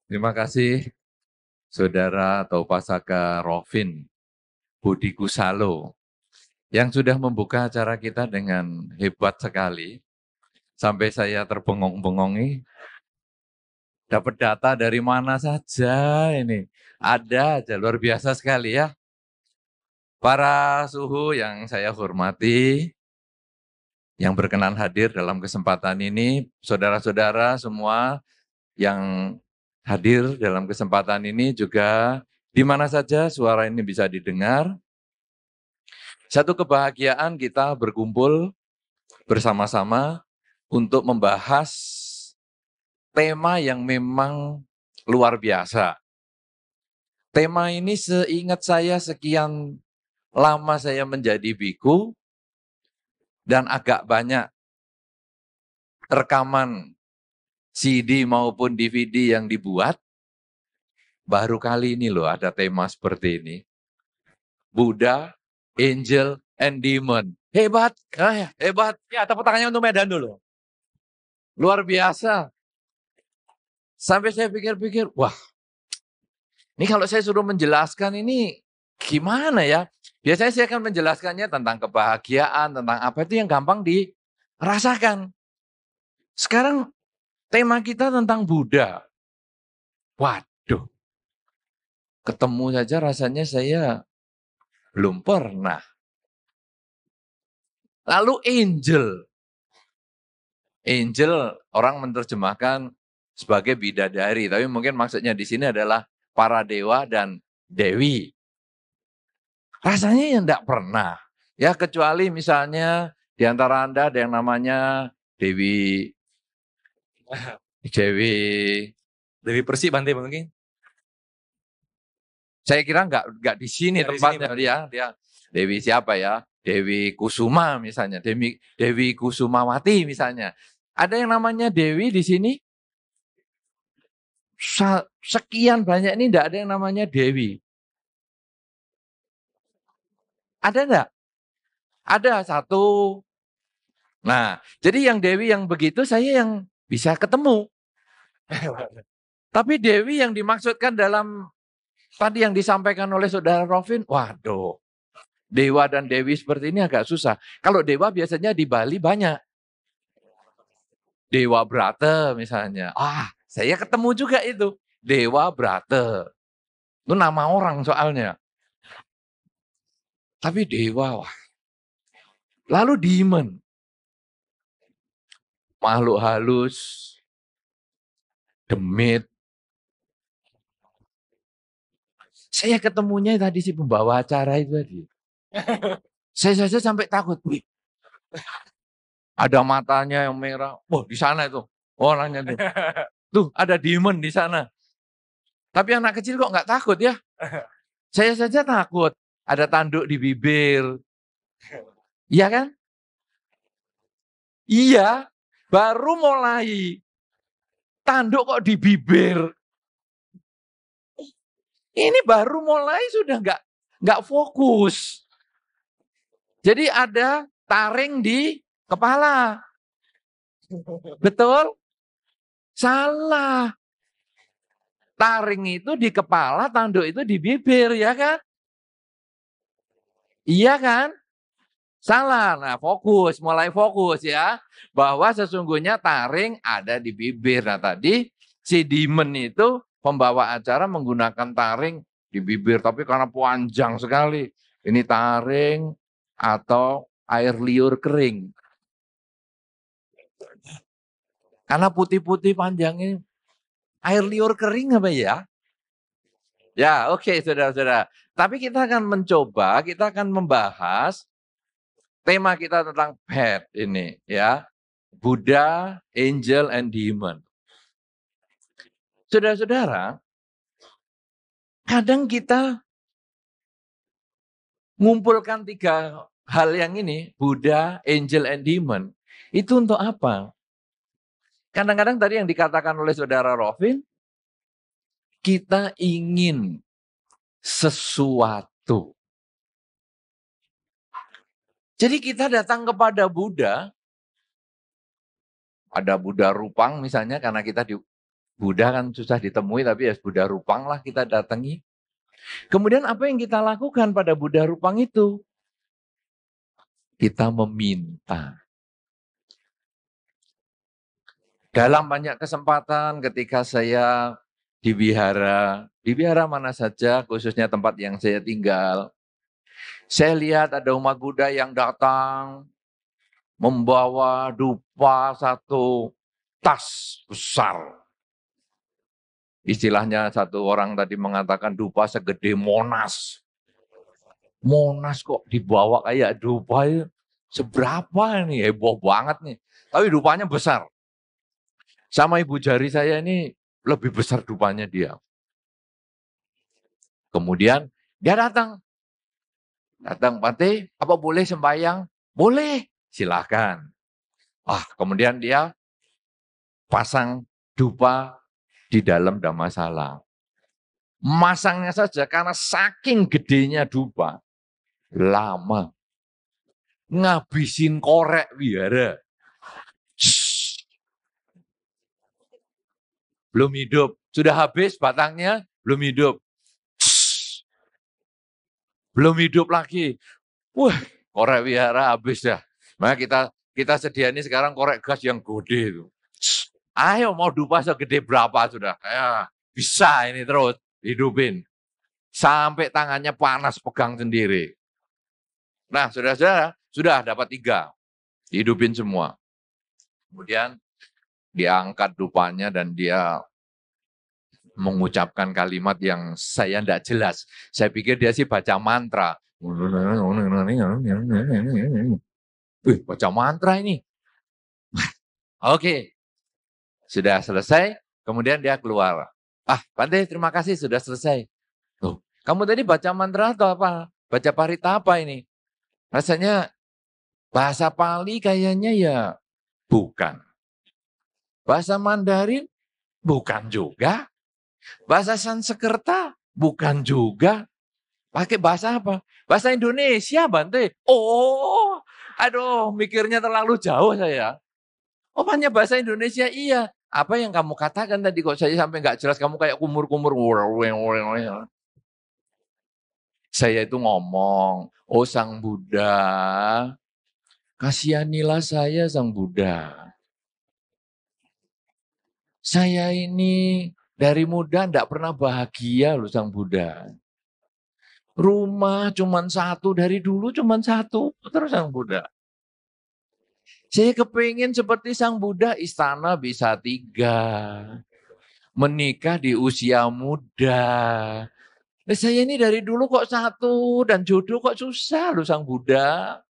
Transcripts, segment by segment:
Terima kasih Saudara Taupasaka Rovin Budi Kusalo yang sudah membuka acara kita dengan hebat sekali. Sampai saya terbengong-bengongi, dapat data dari mana saja ini. Ada aja, luar biasa sekali ya. Para suhu yang saya hormati, yang berkenan hadir dalam kesempatan ini, saudara-saudara semua yang hadir dalam kesempatan ini juga di mana saja suara ini bisa didengar. Satu kebahagiaan kita berkumpul bersama-sama untuk membahas tema yang memang luar biasa. Tema ini seingat saya sekian lama saya menjadi biku dan agak banyak rekaman CD maupun DVD yang dibuat. Baru kali ini loh ada tema seperti ini. Buddha, Angel, and Demon. Hebat, hebat. Ya, tepuk tangannya untuk Medan dulu. Luar biasa. Sampai saya pikir-pikir, wah, ini kalau saya suruh menjelaskan ini gimana ya? Biasanya saya akan menjelaskannya tentang kebahagiaan, tentang apa itu yang gampang dirasakan. Sekarang tema kita tentang Buddha. Waduh, ketemu saja rasanya saya belum pernah. Lalu angel. Angel orang menerjemahkan sebagai bidadari, tapi mungkin maksudnya di sini adalah para dewa dan dewi. Rasanya ya enggak pernah. Ya kecuali misalnya di antara Anda ada yang namanya Dewi Dewi Persik Bante mungkin. Saya kira enggak di sini Nggak di tempatnya sini, dia Dewi siapa ya? Dewi Kusuma misalnya, Dewi Kusumawati misalnya. Ada yang namanya Dewi di sini? Sekian banyak ini enggak ada yang namanya Dewi. Ada enggak? Ada satu. Nah, jadi yang Dewi yang begitu saya yang bisa ketemu. Tapi Dewi yang dimaksudkan dalam tadi yang disampaikan oleh Saudara Rovin, waduh, dewa dan dewi seperti ini agak susah. Kalau dewa biasanya di Bali banyak. Dewa Brata misalnya. Saya ketemu juga itu. Dewa Brata. Itu nama orang soalnya. Tapi dewa, wah. Lalu demon. Makhluk halus, demit. Saya ketemunya tadi si pembawa acara itu tadi. Saya saja sampai takut. Wih, ada matanya yang merah. Wah, di sana itu. Orangnya tuh. Tuh, ada demon di sana. Tapi anak kecil kok nggak takut ya? Saya saja takut. Ada tanduk di bibir. Iya kan? Iya, baru mulai. Tanduk kok di bibir. Ini baru mulai sudah nggak fokus. Jadi ada taring di kepala. Betul? Salah. Taring itu di kepala, tanduk itu di bibir, ya kan? Iya kan? Salah. Nah, fokus, mulai fokus ya. Bahwa sesungguhnya taring ada di bibir. Nah, tadi si demon itu pembawa acara menggunakan taring di bibir. Tapi karena panjang sekali. Ini taring atau air liur kering. Karena putih-putih panjang ini. Air liur kering apa ya? Ya, oke, saudara-saudara. Tapi kita akan mencoba, kita akan membahas tema kita tentang pet ini, ya. Buddha, Angel, and Demon. Saudara-saudara, kadang kita mengumpulkan tiga hal yang ini, Buddha, Angel, and Demon. Itu untuk apa? Kadang-kadang tadi yang dikatakan oleh saudara Rovin, kita ingin sesuatu. Jadi kita datang kepada Buddha, ada Buddha Rupang misalnya karena kita Buddha kan susah ditemui, tapi ya Buddha Rupang lah kita datangi. Kemudian apa yang kita lakukan pada Buddha Rupang itu? Kita meminta. Dalam banyak kesempatan ketika saya di wihara mana saja, khususnya tempat yang saya tinggal, saya lihat ada umat Buddha yang datang membawa dupa satu tas besar. Istilahnya satu orang tadi mengatakan dupa segede Monas. Monas kok dibawa kayak dupa itu seberapa nih, heboh banget nih. Tapi dupanya besar. Sama ibu jari saya ini lebih besar dupanya dia. Kemudian dia datang. Datang, Bante, apa boleh sembahyang? Boleh, silakan. Kemudian dia pasang dupa di dalam Dhammasala. Masangnya saja karena saking gedenya dupa, lama. Ngabisin korek wihara. Belum hidup. Sudah habis batangnya, belum hidup. Belum hidup lagi. Wah, korek wihara habis dah. Maka kita sediani sekarang korek gas yang gede itu. Ayo mau dupa segede berapa sudah. Bisa ini terus hidupin. Sampai tangannya panas pegang sendiri. Nah, saudara-saudara, sudah dapat 3. Hidupin semua. Kemudian diangkat dupanya dan dia mengucapkan kalimat yang saya tidak jelas. Saya pikir dia sih baca mantra. Baca mantra ini. Oke. Sudah selesai, kemudian dia keluar. Bante, terima kasih sudah selesai. Kamu tadi baca mantra atau apa? Baca parita apa ini? Rasanya bahasa Pali kayaknya ya bukan. Bahasa Mandarin bukan juga. Bahasa Sanskerta bukan juga. Pakai bahasa apa? Bahasa Indonesia, Bante. Aduh, mikirnya terlalu jauh saya. Hanya bahasa Indonesia, iya. Apa yang kamu katakan tadi kok saya sampai nggak jelas, kamu kayak kumur-kumur. Saya itu ngomong, Sang Buddha, kasihanilah saya Sang Buddha. Saya ini dari muda enggak pernah bahagia loh Sang Buddha. Rumah cuma 1, dari dulu cuma 1, terus Sang Buddha. Saya kepingin seperti Sang Buddha, istana bisa 3. Menikah di usia muda. Saya ini dari dulu kok 1, dan jodoh kok susah loh Sang Buddha.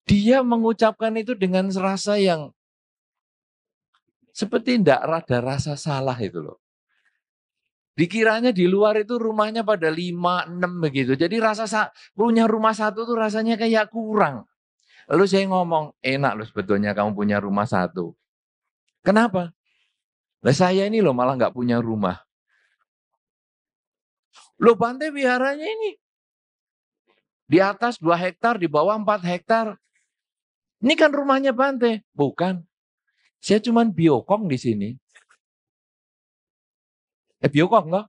Dia mengucapkan itu dengan rasa yang seperti tidak ada rasa salah itu loh. Dikiranya di luar itu rumahnya pada 5, 6 begitu. Jadi punya rumah 1 tuh rasanya kayak kurang. Lalu saya ngomong, enak loh sebetulnya kamu punya rumah 1. Kenapa? Saya ini loh malah nggak punya rumah. Loh Bante wiharanya ini di atas 2 hektar, di bawah 4 hektar. Ini kan rumahnya Bante. Bukan. Saya cuma biokong di sini. Biokong enggak?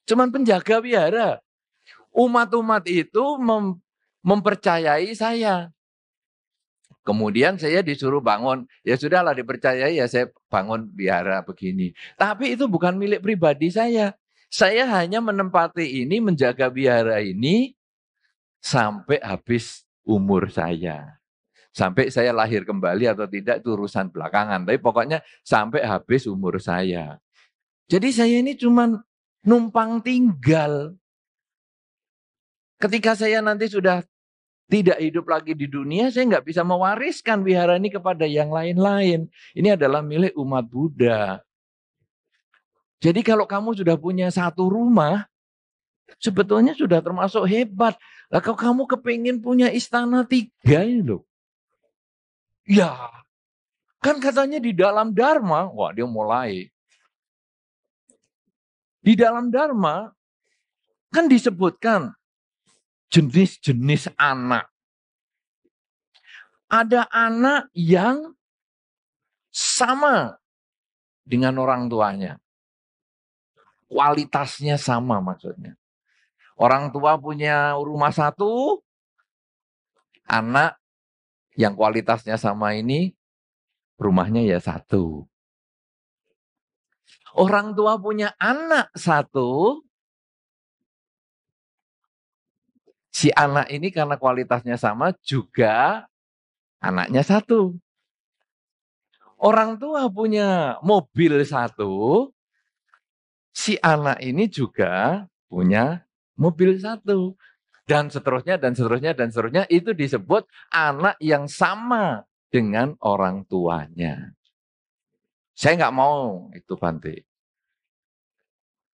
Cuman penjaga wihara. Umat-umat itu mempercayai saya. Kemudian saya disuruh bangun. Ya sudahlah dipercayai ya saya bangun wihara begini. Tapi itu bukan milik pribadi saya. Saya hanya menempati ini, menjaga wihara ini sampai habis umur saya. Sampai saya lahir kembali atau tidak itu urusan belakangan. Tapi pokoknya sampai habis umur saya. Jadi saya ini cuma numpang tinggal. Ketika saya nanti sudah tidak hidup lagi di dunia, saya nggak bisa mewariskan wihara ini kepada yang lain-lain. Ini adalah milik umat Buddha. Jadi kalau kamu sudah punya 1 rumah, sebetulnya sudah termasuk hebat. Kalau kamu kepingin punya istana 3 loh. Ya, kan katanya di dalam Dharma, dia mulai. Di dalam Dharma, kan disebutkan jenis-jenis anak. Ada anak yang sama dengan orang tuanya. Kualitasnya sama maksudnya. Orang tua punya rumah satu, anak yang kualitasnya sama ini rumahnya ya satu. Orang tua punya anak satu, si anak ini karena kualitasnya sama juga anaknya satu. Orang tua punya mobil satu, si anak ini juga punya mobil satu. Dan seterusnya, dan seterusnya, dan seterusnya, itu disebut anak yang sama dengan orang tuanya. Saya nggak mau itu, Bante.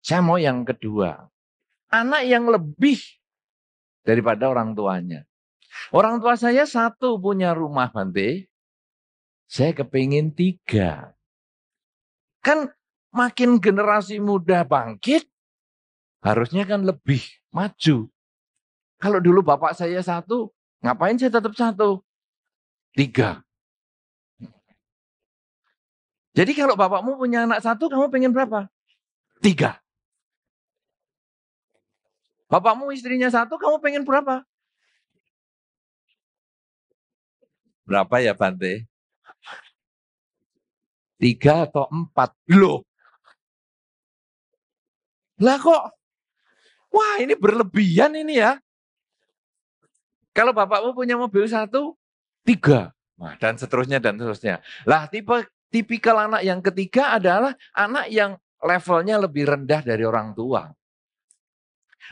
Saya mau yang kedua. Anak yang lebih daripada orang tuanya. Orang tua saya satu punya rumah, Bante. Saya kepingin 3. Kan makin generasi muda bangkit, harusnya kan lebih maju. Kalau dulu bapak saya satu, ngapain saya tetap satu? 3. Jadi kalau bapakmu punya anak satu, kamu pengen berapa? 3. Bapakmu istrinya satu, kamu pengen berapa? Berapa ya, Bante? 3 atau 4? Loh. Lah kok? Wah, ini berlebihan ini ya. Kalau bapakmu punya mobil satu, 3. Nah, dan seterusnya, dan seterusnya. Lah, tipikal anak yang ketiga adalah anak yang levelnya lebih rendah dari orang tua.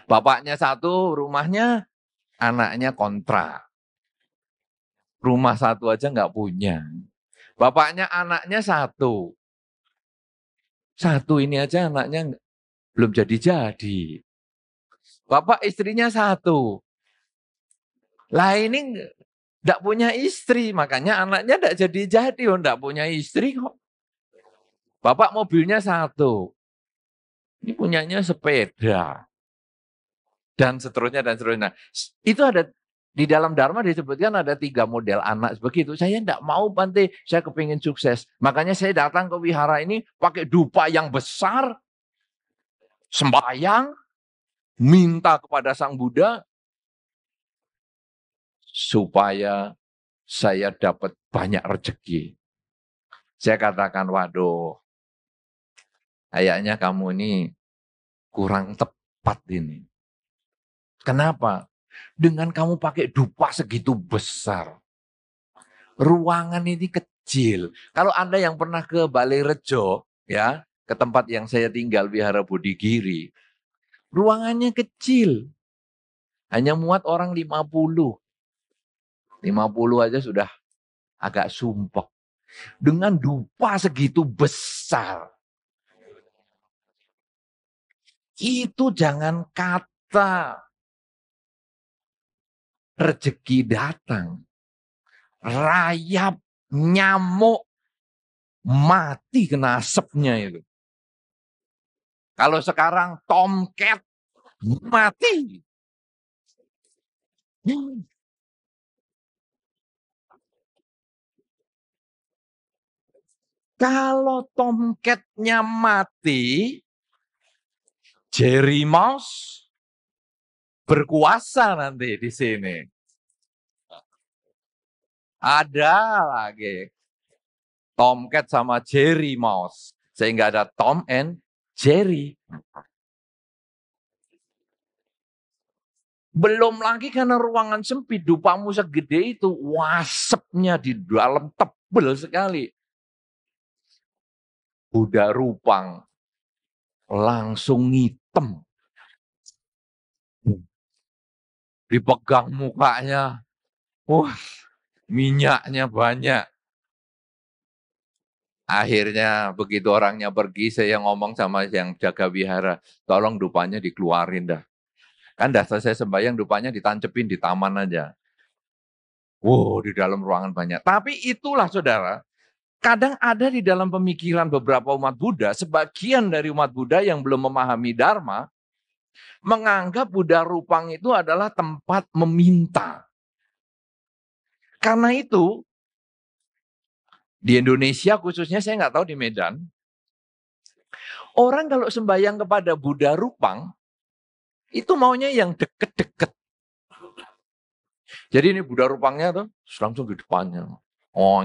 Bapaknya satu, rumahnya, anaknya kontrak. Rumah satu aja nggak punya. Bapaknya anaknya satu. Satu ini aja anaknya belum jadi-jadi. Bapak istrinya satu. Lah ini nggak punya istri, makanya anaknya nggak jadi-jadi. Oh, nggak punya istri kok. Bapak mobilnya satu. Ini punyanya sepeda. Dan seterusnya, dan seterusnya. Itu ada di dalam Dharma disebutkan ada 3 model anak begitu. Saya tidak mau, Bante, saya kepingin sukses. Makanya saya datang ke wihara ini pakai dupa yang besar, sembahyang, minta kepada Sang Buddha supaya saya dapat banyak rezeki. Saya katakan, waduh, kayaknya kamu ini kurang tepat ini. Kenapa? Dengan kamu pakai dupa segitu besar, ruangan ini kecil. Kalau Anda yang pernah ke Balai Rejo, ya, ke tempat yang saya tinggal, Wihara Bodhigiri, ruangannya kecil. Hanya muat orang 50. 50 aja sudah agak sumpek. Dengan dupa segitu besar. Itu jangan kata rezeki datang. Rayap, nyamuk, mati kena asapnya itu. Kalau sekarang tomcat, mati. Kalau tomcatnya mati, Jerry Mouse berkuasa nanti di sini. Ada lagi Tomcat sama Jerry Mouse, sehingga ada Tom and Jerry. Belum lagi karena ruangan sempit, dupamu segede itu, wasapnya di dalam tebel sekali. Buddha Rupang langsung hitam. Dipegang mukanya, wah, minyaknya banyak. Akhirnya begitu orangnya pergi, saya ngomong sama yang jaga wihara, tolong dupanya dikeluarin dah. Kan dah selesai sembahyang, dupanya ditancepin di taman aja. Wow, di dalam ruangan banyak. Tapi itulah saudara, kadang ada di dalam pemikiran beberapa umat Buddha, sebagian dari umat Buddha yang belum memahami Dharma, menganggap Buddha Rupang itu adalah tempat meminta. Karena itu, Di Indonesia khususnya, saya nggak tahu di Medan, orang kalau sembahyang kepada Buddha Rupang, itu maunya yang deket-deket. Jadi ini Buddha Rupangnya tuh langsung di depannya. Oh,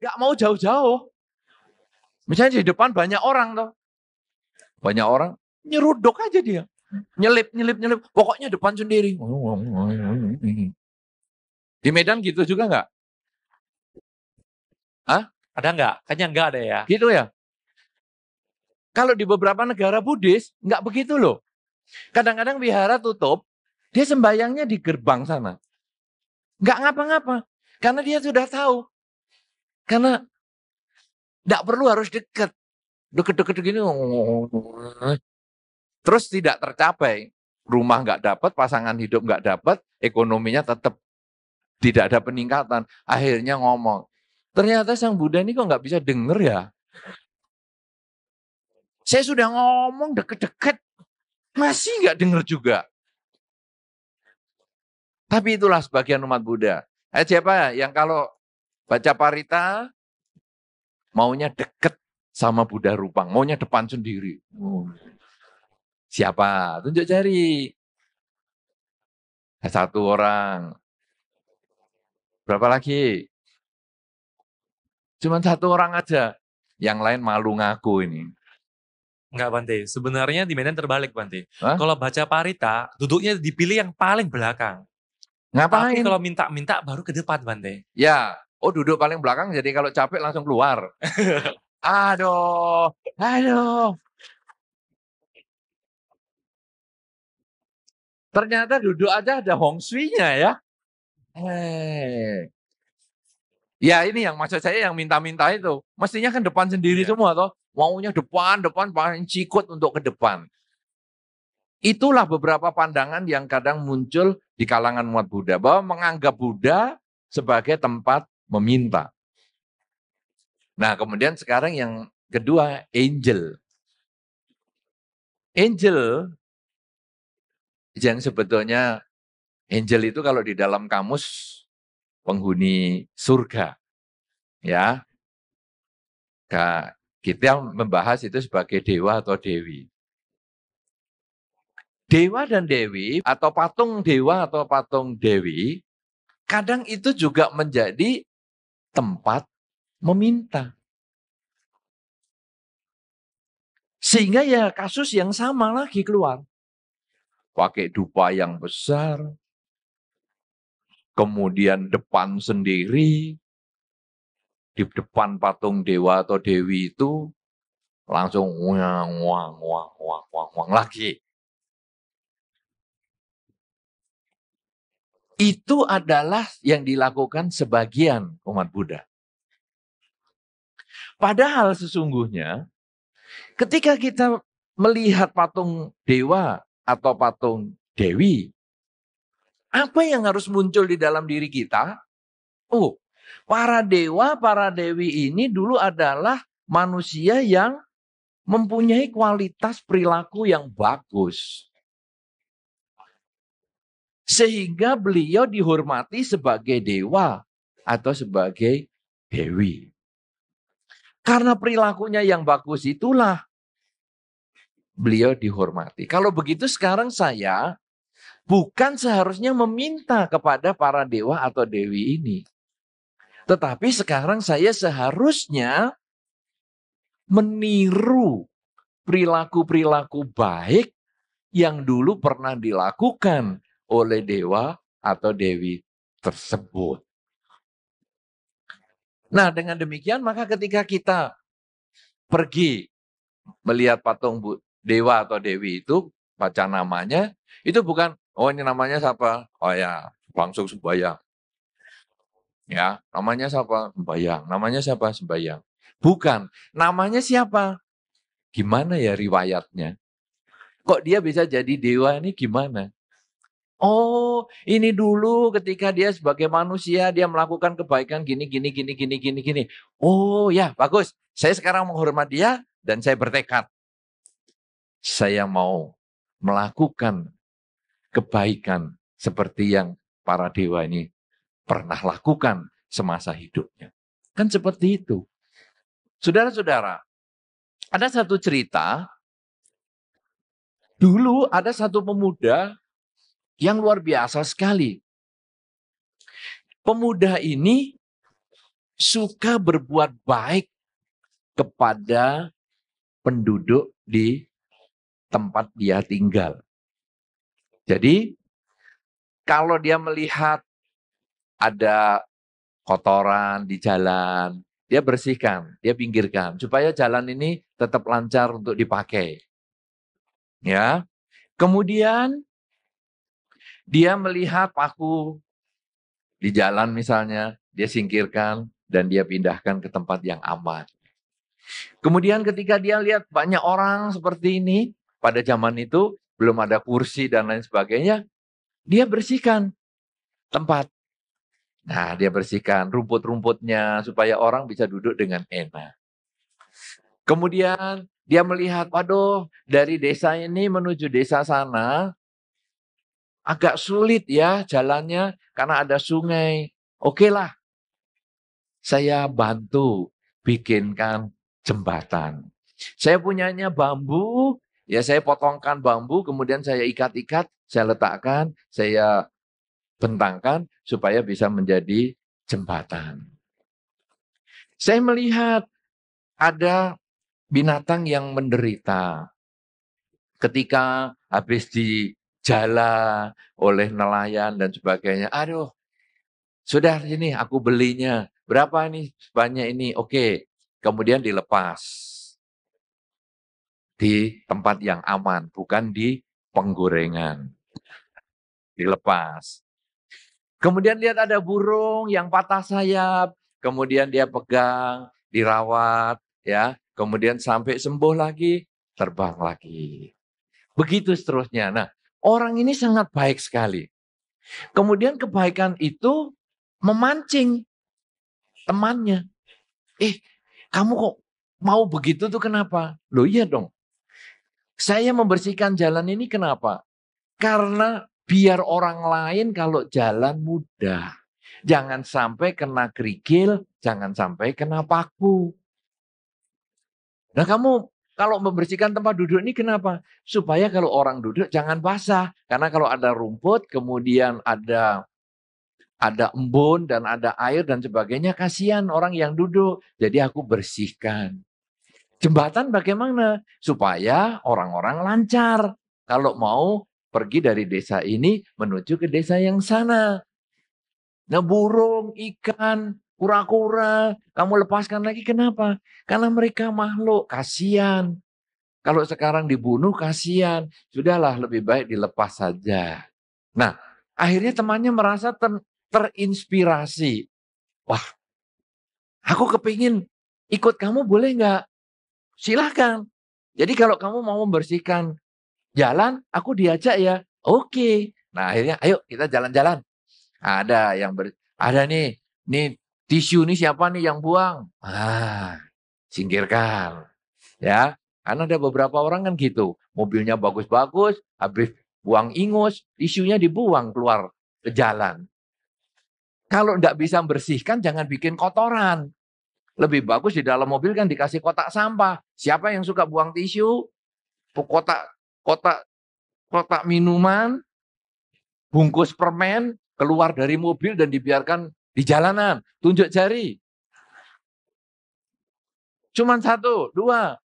nggak mau jauh-jauh. Misalnya di depan banyak orang tuh. Banyak orang, nyeruduk aja dia. Nyelip. Pokoknya depan sendiri. Di Medan gitu juga nggak? Hah? Ada nggak? Kayaknya nggak ada ya. Gitu ya? Kalau di beberapa negara Buddhis, nggak begitu loh. Kadang-kadang wihara tutup, dia sembayangnya di gerbang sana. Nggak ngapa-ngapa. Karena dia sudah tahu. Karena nggak perlu harus deket. Deket-deket gini. Terus tidak tercapai. Rumah nggak dapat, pasangan hidup nggak dapat, ekonominya tetap tidak ada peningkatan. Akhirnya ngomong, ternyata Sang Buddha ini kok nggak bisa denger ya. Saya sudah ngomong deket-deket, masih nggak denger juga. Tapi itulah sebagian umat Buddha. Siapa yang kalau baca parita, maunya deket sama Buddha Rupang, maunya depan sendiri. Siapa? Tunjuk jari. Satu orang. Berapa lagi? Cuma satu orang aja. Yang lain malu ngaku ini. Enggak, Bante. Sebenarnya di Medan terbalik, Bante. Hah? Kalau baca parita, duduknya dipilih yang paling belakang. Ngapain? Tapi kalau minta-minta baru ke depan, Bante. Ya, duduk paling belakang jadi kalau capek langsung keluar. Aduh. Ternyata duduk aja ada hong sui-nya ya. Ya ini yang maksud saya yang minta-minta itu. Mestinya kan depan sendiri semua toh. Maunya depan paling cikut untuk ke depan. Itulah beberapa pandangan yang kadang muncul di kalangan umat Buddha. Bahwa menganggap Buddha sebagai tempat meminta. Nah kemudian sekarang yang kedua, angel. Angel, yang sebetulnya angel itu kalau di dalam kamus penghuni surga. Ya, kita membahas itu sebagai dewa atau dewi. Dewa dan dewi atau patung dewa atau patung dewi, kadang itu juga menjadi tempat meminta. Sehingga ya kasus yang sama lagi keluar. Pakai dupa yang besar, kemudian depan sendiri, di depan patung dewa atau dewi itu langsung wang lagi. Itu adalah yang dilakukan sebagian umat Buddha. Padahal sesungguhnya ketika kita melihat patung dewa atau patung dewi, apa yang harus muncul di dalam diri kita? Para dewa, para dewi ini dulu adalah manusia yang mempunyai kualitas perilaku yang bagus. Sehingga beliau dihormati sebagai dewa atau sebagai dewi. Karena perilakunya yang bagus itulah beliau dihormati. Kalau begitu sekarang saya bukan seharusnya meminta kepada para dewa atau dewi ini. Tetapi sekarang saya seharusnya meniru perilaku-perilaku baik yang dulu pernah dilakukan oleh dewa atau dewi tersebut. Nah, dengan demikian maka ketika kita pergi melihat patung dewa atau dewi itu, baca namanya, itu bukan, ini namanya siapa? Oh ya, langsung sembahyang. Ya, namanya siapa? Sembahyang. Namanya siapa? Sembahyang. Bukan, namanya siapa? Gimana ya riwayatnya? Kok dia bisa jadi dewa ini gimana? Oh, ini dulu ketika dia sebagai manusia dia melakukan kebaikan gini. Oh ya, bagus. Saya sekarang menghormat dia dan saya bertekad. Saya mau melakukan kebaikan seperti yang para dewa ini pernah lakukan semasa hidupnya. Kan seperti itu. Saudara-saudara, ada satu cerita, dulu ada satu pemuda yang luar biasa sekali. Pemuda ini suka berbuat baik kepada penduduk di tempat dia tinggal. Jadi, kalau dia melihat ada kotoran di jalan, dia bersihkan, dia pinggirkan, supaya jalan ini tetap lancar untuk dipakai. Ya, kemudian dia melihat paku di jalan misalnya, dia singkirkan dan dia pindahkan ke tempat yang aman. Kemudian ketika dia lihat banyak orang seperti ini, pada zaman itu belum ada kursi dan lain sebagainya, dia bersihkan tempat. Nah, dia bersihkan rumput-rumputnya supaya orang bisa duduk dengan enak. Kemudian dia melihat, waduh, dari desa ini menuju desa sana, agak sulit ya jalannya karena ada sungai. Oke lah, saya bantu bikinkan jembatan. Saya punyanya bambu, ya saya potongkan bambu, kemudian saya ikat-ikat, saya letakkan, saya bentangkan supaya bisa menjadi jembatan. Saya melihat ada binatang yang menderita ketika habis dijala oleh nelayan dan sebagainya. Aduh, sudah sini aku belinya. Berapa ini? Sebanyak ini. Oke. Kemudian dilepas di tempat yang aman, bukan di penggorengan. Dilepas. Kemudian lihat ada burung yang patah sayap, kemudian dia pegang, dirawat, ya. Kemudian sampai sembuh lagi, terbang lagi. Begitu seterusnya. Nah, orang ini sangat baik sekali. Kemudian kebaikan itu memancing temannya. Kamu kok mau begitu tuh kenapa? Loh iya dong. Saya membersihkan jalan ini kenapa? Karena biar orang lain kalau jalan mudah. Jangan sampai kena kerikil, jangan sampai kena paku. Nah kamu kalau membersihkan tempat duduk ini kenapa? Supaya kalau orang duduk jangan basah. Karena kalau ada rumput, kemudian ada embun dan ada air dan sebagainya, kasihan orang yang duduk. Jadi aku bersihkan. Jembatan bagaimana? Supaya orang-orang lancar. Kalau mau pergi dari desa ini menuju ke desa yang sana. Nah burung, ikan, kura-kura, kamu lepaskan lagi kenapa? Karena mereka makhluk, kasihan. Kalau sekarang dibunuh, kasihan. Sudahlah, lebih baik dilepas saja. Nah, akhirnya temannya merasa terinspirasi. Wah, aku kepingin ikut kamu boleh nggak? Silahkan. Jadi kalau kamu mau membersihkan jalan, aku diajak ya. Oke. Nah akhirnya ayo kita jalan-jalan. Ada yang ada nih tisu nih siapa nih yang buang? Singkirkan. Ya, karena ada beberapa orang kan gitu. Mobilnya bagus-bagus, habis buang ingus, tisunya dibuang keluar ke jalan. Kalau enggak bisa membersihkan, jangan bikin kotoran. Lebih bagus di dalam mobil kan dikasih kotak sampah. Siapa yang suka buang tisu? Kotak kotak kotak minuman, bungkus permen keluar dari mobil dan dibiarkan di jalanan. Tunjuk jari. Cuman 1, 2.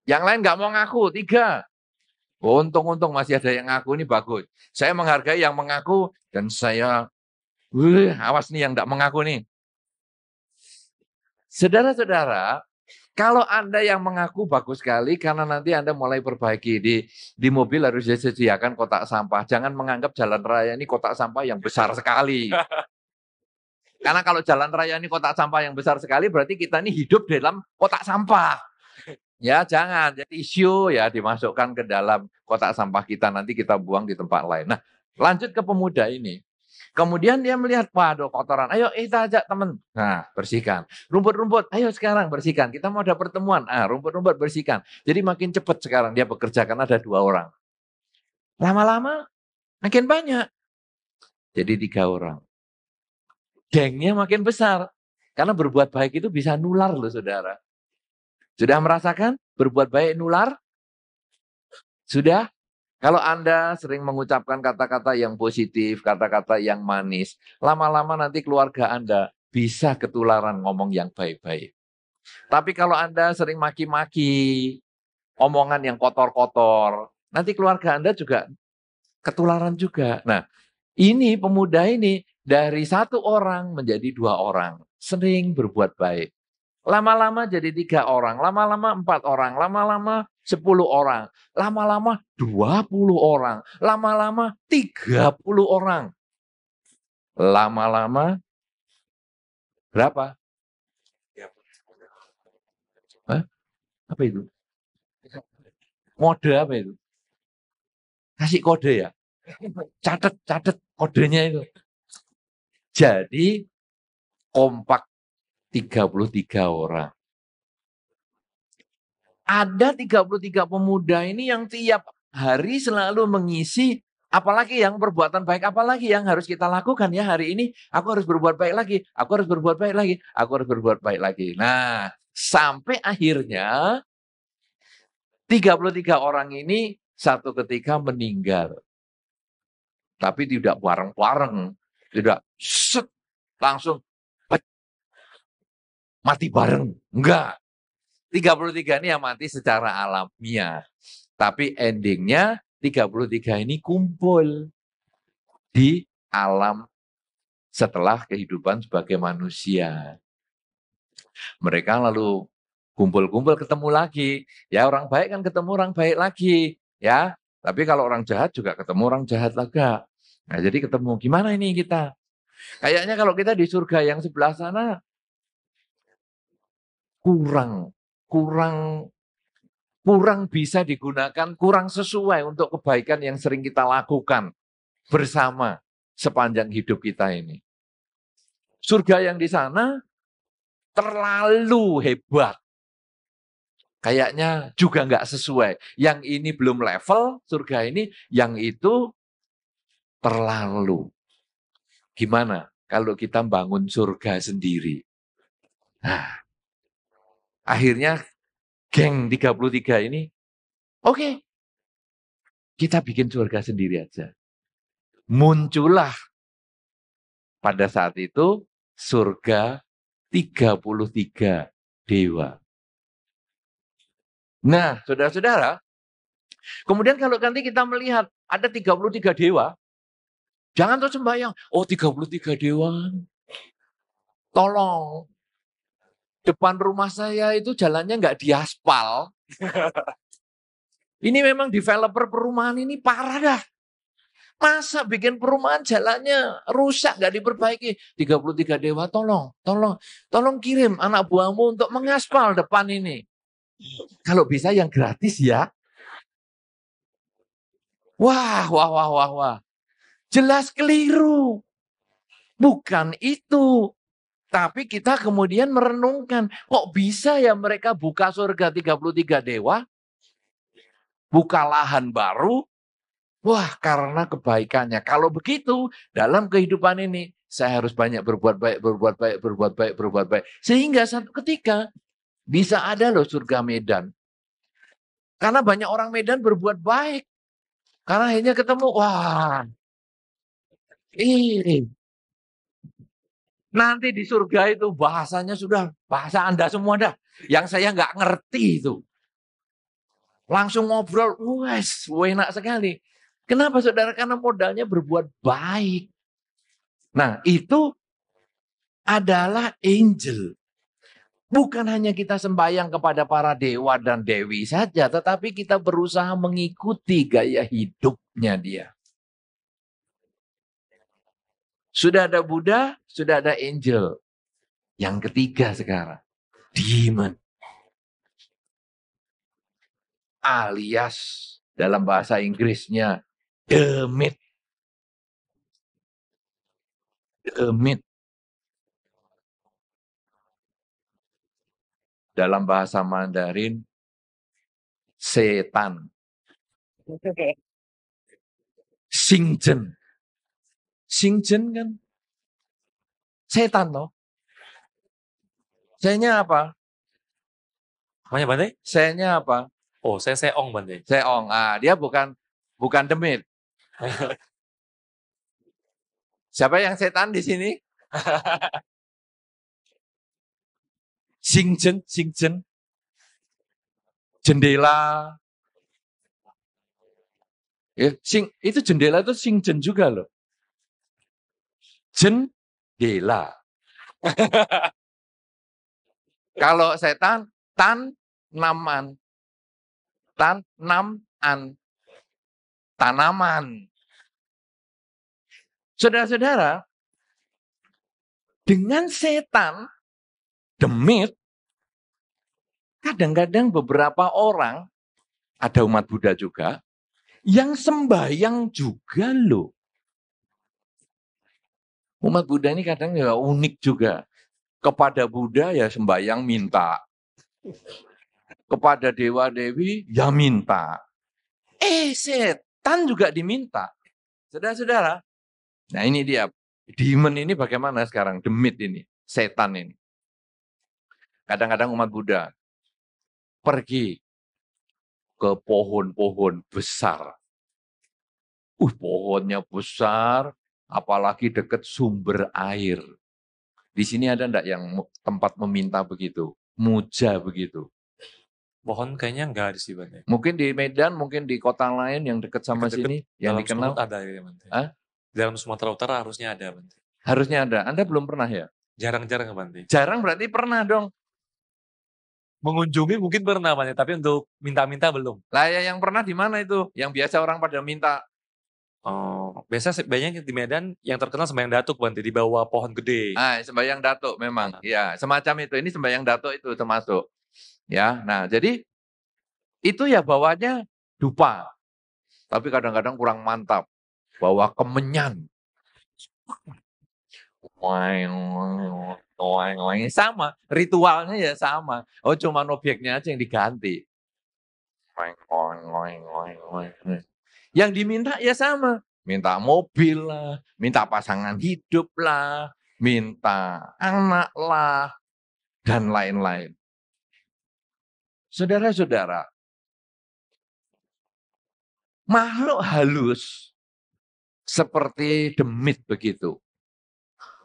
Yang lain nggak mau ngaku, 3. Untung-untung masih ada yang ngaku, ini bagus. Saya menghargai yang mengaku dan saya, awas nih yang nggak mengaku nih. Saudara-saudara, kalau Anda yang mengaku bagus sekali karena nanti Anda mulai perbaiki di mobil harus disediakan kotak sampah. Jangan menganggap jalan raya ini kotak sampah yang besar sekali. Karena kalau jalan raya ini kotak sampah yang besar sekali berarti kita ini hidup dalam kotak sampah. Ya, jangan. Jadi isu ya dimasukkan ke dalam kotak sampah kita nanti kita buang di tempat lain. Nah, lanjut ke pemuda ini. Kemudian dia melihat, waduh kotoran, ayo kita ajak teman. Nah, bersihkan. Rumput-rumput, ayo sekarang bersihkan. Kita mau ada pertemuan, rumput-rumput bersihkan. Jadi makin cepat sekarang dia bekerja karena ada 2 orang. Lama-lama makin banyak. Jadi 3 orang. gengnya makin besar. Karena berbuat baik itu bisa nular loh saudara. Sudah merasakan berbuat baik nular? Sudah? Kalau Anda sering mengucapkan kata-kata yang positif, kata-kata yang manis, lama-lama nanti keluarga Anda bisa ketularan ngomong yang baik-baik. Tapi kalau Anda sering maki-maki, omongan yang kotor-kotor, nanti keluarga Anda juga ketularan juga. Nah, ini pemuda ini dari satu orang menjadi dua orang, sering berbuat baik. Lama-lama jadi 3 orang, lama-lama 4 orang, lama-lama 10 orang, lama-lama 20 orang, lama-lama 30 orang. Lama-lama berapa? Hah? Apa itu? Mode apa itu? Kasih kode ya? Catat kodenya itu. Jadi kompak 33 orang. Ada 33 pemuda ini yang tiap hari selalu mengisi, apalagi yang perbuatan baik, apalagi yang harus kita lakukan ya hari ini, aku harus berbuat baik lagi, aku harus berbuat baik lagi, aku harus berbuat baik lagi. Nah, sampai akhirnya 33 orang ini satu ketika meninggal. Tapi tidak bareng-bareng, tidak set, langsung mati bareng. Enggak. 33 ini yang mati secara alamiah. Tapi endingnya 33 ini kumpul di alam setelah kehidupan sebagai manusia. Mereka lalu kumpul-kumpul ketemu lagi. Ya orang baik kan ketemu orang baik lagi. Ya, tapi kalau orang jahat juga ketemu orang jahat lagi. Nah jadi ketemu, gimana ini kita? Kayaknya kalau kita di surga yang sebelah sana kurang, kurang kurang bisa digunakan, kurang sesuai untuk kebaikan yang sering kita lakukan bersama sepanjang hidup kita ini. Surga yang di sana terlalu hebat. Kayaknya juga nggak sesuai. Yang ini belum level surga ini, yang itu terlalu. Gimana kalau kita bangun surga sendiri? Nah, akhirnya geng 33 ini, oke, kita bikin surga sendiri aja. Muncullah pada saat itu surga 33 dewa. Nah, saudara-saudara, kemudian kalau nanti kita melihat ada 33 dewa, jangan terus sembahyang, oh 33 dewa, tolong, depan rumah saya itu jalannya nggak diaspal. Ini memang developer perumahan ini parah dah. Masa bikin perumahan jalannya rusak, nggak diperbaiki. 33 dewa, tolong kirim anak buahmu untuk mengaspal depan ini. Kalau bisa yang gratis ya. Wah. Jelas keliru. Bukan itu. Tapi kita kemudian merenungkan, kok bisa ya mereka buka surga 33 dewa, buka lahan baru, wah karena kebaikannya. Kalau begitu, dalam kehidupan ini, saya harus banyak berbuat baik. Sehingga satu ketika, bisa ada loh surga Medan. Karena banyak orang Medan berbuat baik. Karena akhirnya ketemu, wah, ini nanti di surga itu bahasanya sudah bahasa Anda semua dah. Yang saya nggak ngerti itu. Langsung ngobrol, wes, enak sekali. Kenapa saudara? Karena modalnya berbuat baik. Nah itu adalah angel. Bukan hanya kita sembahyang kepada para dewa dan dewi saja, tetapi kita berusaha mengikuti gaya hidupnya dia. Sudah ada Buddha, sudah ada angel. Yang ketiga sekarang, demon. Alias dalam bahasa Inggrisnya, demit. Demit. Dalam bahasa Mandarin, setan. Singjen. Singjen kan Setan toh. Saya-nya apa? Namanya Bante? Saya-nya apa? Oh, saya Seong Bante. Seong. Ah, dia bukan demit. Siapa yang setan di sini? Singjen. Jendela. Ya, itu jendela itu singjen juga loh. Jendela. Kalau setan, tanaman. Tanaman. Saudara-saudara, dengan setan, demit, kadang-kadang beberapa orang, ada umat Buddha juga, yang sembahyang juga loh. Umat Buddha ini kadang ya unik juga. Kepada Buddha ya sembahyang minta. Kepada dewa-dewi ya minta. Setan juga diminta. Saudara-saudara, nah ini dia. Demon ini bagaimana sekarang? Demit ini, setan ini. Kadang-kadang umat Buddha pergi ke pohon-pohon besar. Pohonnya besar, apalagi dekat sumber air. Di sini ada enggak yang tempat meminta begitu? Muja begitu. Pohon kayaknya enggak ada sih Bante. Mungkin di Medan, mungkin di kota lain yang dekat sama Deket-deket sini, yang dalam dikenal. Sumut ada ya Bante. Hah? Dalam Sumatera Utara harusnya ada Bante. Harusnya ada. Anda belum pernah ya? Jarang-jarang Bante. Jarang berarti pernah dong. Mengunjungi mungkin pernah Bante, tapi untuk minta-minta belum. Lah ya yang pernah di mana itu? Yang biasa orang pada minta. Oh, biasa banyak di Medan yang terkenal sembahyang datuk Bante, di bawah pohon gede. Sembahyang datuk memang. Ya, semacam itu. Ini sembahyang datuk itu termasuk. Ya, nah jadi itu ya bawanya dupa. Tapi kadang-kadang kurang mantap. Bawa kemenyan. Sama, ritualnya ya sama. Oh, cuman objeknya aja yang diganti. Yang diminta ya sama. Minta mobil lah, minta pasangan hidup lah, minta anak lah, dan lain-lain. Saudara-saudara, makhluk halus seperti demit begitu.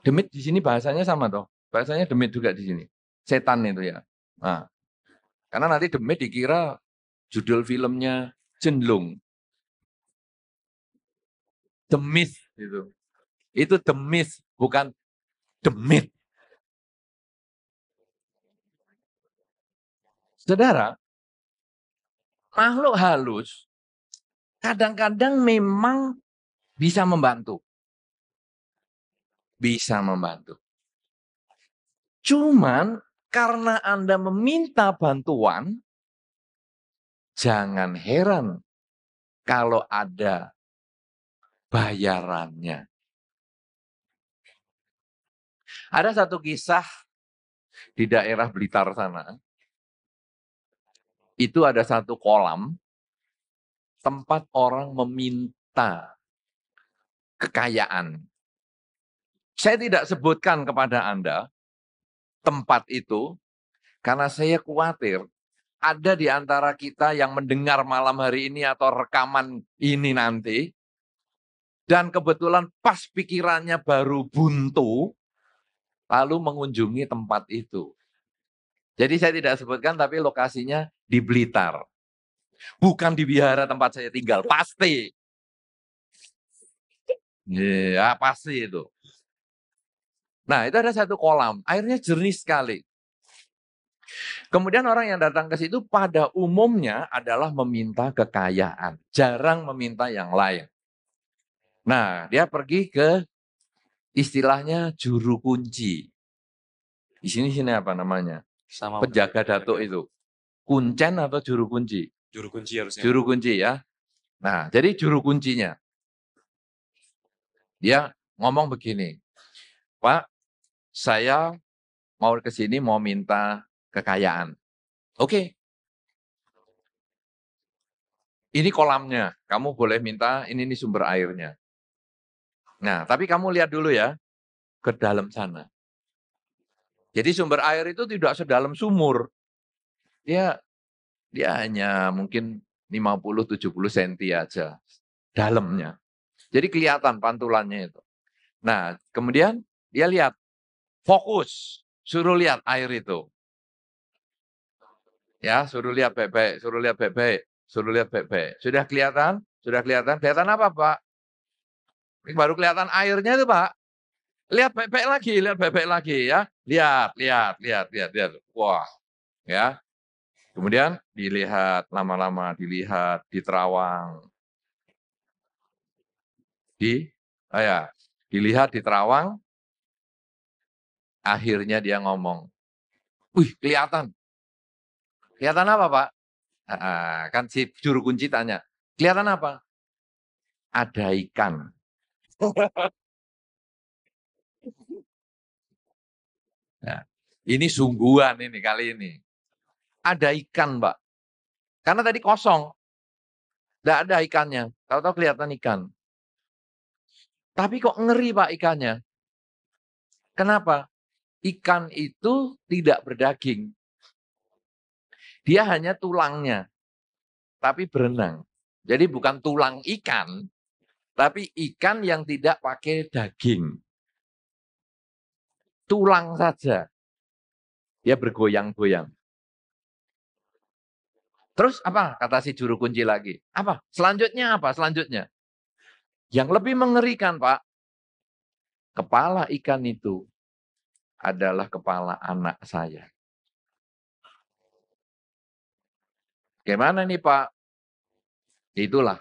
Demit di sini bahasanya sama toh. Bahasanya demit juga di sini. Setan itu ya. Nah, karena nanti demit dikira judul filmnya Jenlung. Demit itu. Itu demit, bukan demit. Saudara, makhluk halus kadang-kadang memang bisa membantu. Bisa membantu. Cuman karena Anda meminta bantuan, jangan heran kalau ada bayarannya. Ada satu kisah di daerah Blitar sana. Itu ada satu kolam tempat orang meminta kekayaan. Saya tidak sebutkan kepada Anda tempat itu karena saya khawatir ada di antara kita yang mendengar malam hari ini atau rekaman ini nanti dan kebetulan pas pikirannya baru buntu lalu mengunjungi tempat itu. Jadi saya tidak sebutkan tapi lokasinya di Blitar. Bukan di wihara tempat saya tinggal, pasti. Ya, pasti itu. Nah, itu ada satu kolam, airnya jernih sekali. Kemudian orang yang datang ke situ pada umumnya adalah meminta kekayaan, jarang meminta yang lain. Nah, dia pergi ke istilahnya juru kunci. Di sini apa namanya? Sama Penjaga datuk itu. Kuncen atau juru kunci? Juru kunci harusnya. Juru kunci ya. Nah, jadi juru kuncinya. Dia ngomong begini, Pak, saya mau ke sini mau minta kekayaan. Oke. Ini kolamnya, kamu boleh minta, ini sumber airnya. Nah, tapi kamu lihat dulu ya, ke dalam sana. Jadi sumber air itu tidak sedalam sumur. Dia hanya mungkin 50-70 cm aja dalamnya. Jadi kelihatan pantulannya itu. Nah, kemudian dia lihat, fokus, suruh lihat air itu. Ya, suruh lihat baik-baik, suruh lihat baik-baik, suruh lihat baik-baik. Sudah kelihatan? Sudah kelihatan? Kelihatan apa, Pak? Ini baru kelihatan airnya itu, Pak. Lihat baik-baik lagi ya. Lihat. Wah, ya. Kemudian dilihat lama-lama, dilihat di terawang. Dilihat di terawang, akhirnya dia ngomong, "Wih, kelihatan." Kelihatan apa, Pak? Kan si juru kunci tanya, "Kelihatan apa?" Ada ikan. Nah, ini sungguhan ini kali ini. Ada ikan, Pak. Karena tadi kosong. Tidak ada ikannya. Tahu-tahu kelihatan ikan. Tapi kok ngeri, Pak, ikannya. Kenapa? Ikan itu tidak berdaging. Dia hanya tulangnya. Tapi berenang. Jadi bukan tulang ikan, tapi ikan yang tidak pakai daging. Tulang saja. Dia bergoyang-goyang. Terus apa? Kata si juru kunci lagi. Apa? Selanjutnya apa? Selanjutnya. Yang lebih mengerikan, Pak. Kepala ikan itu adalah kepala anak saya. Gimana nih, Pak? Itulah.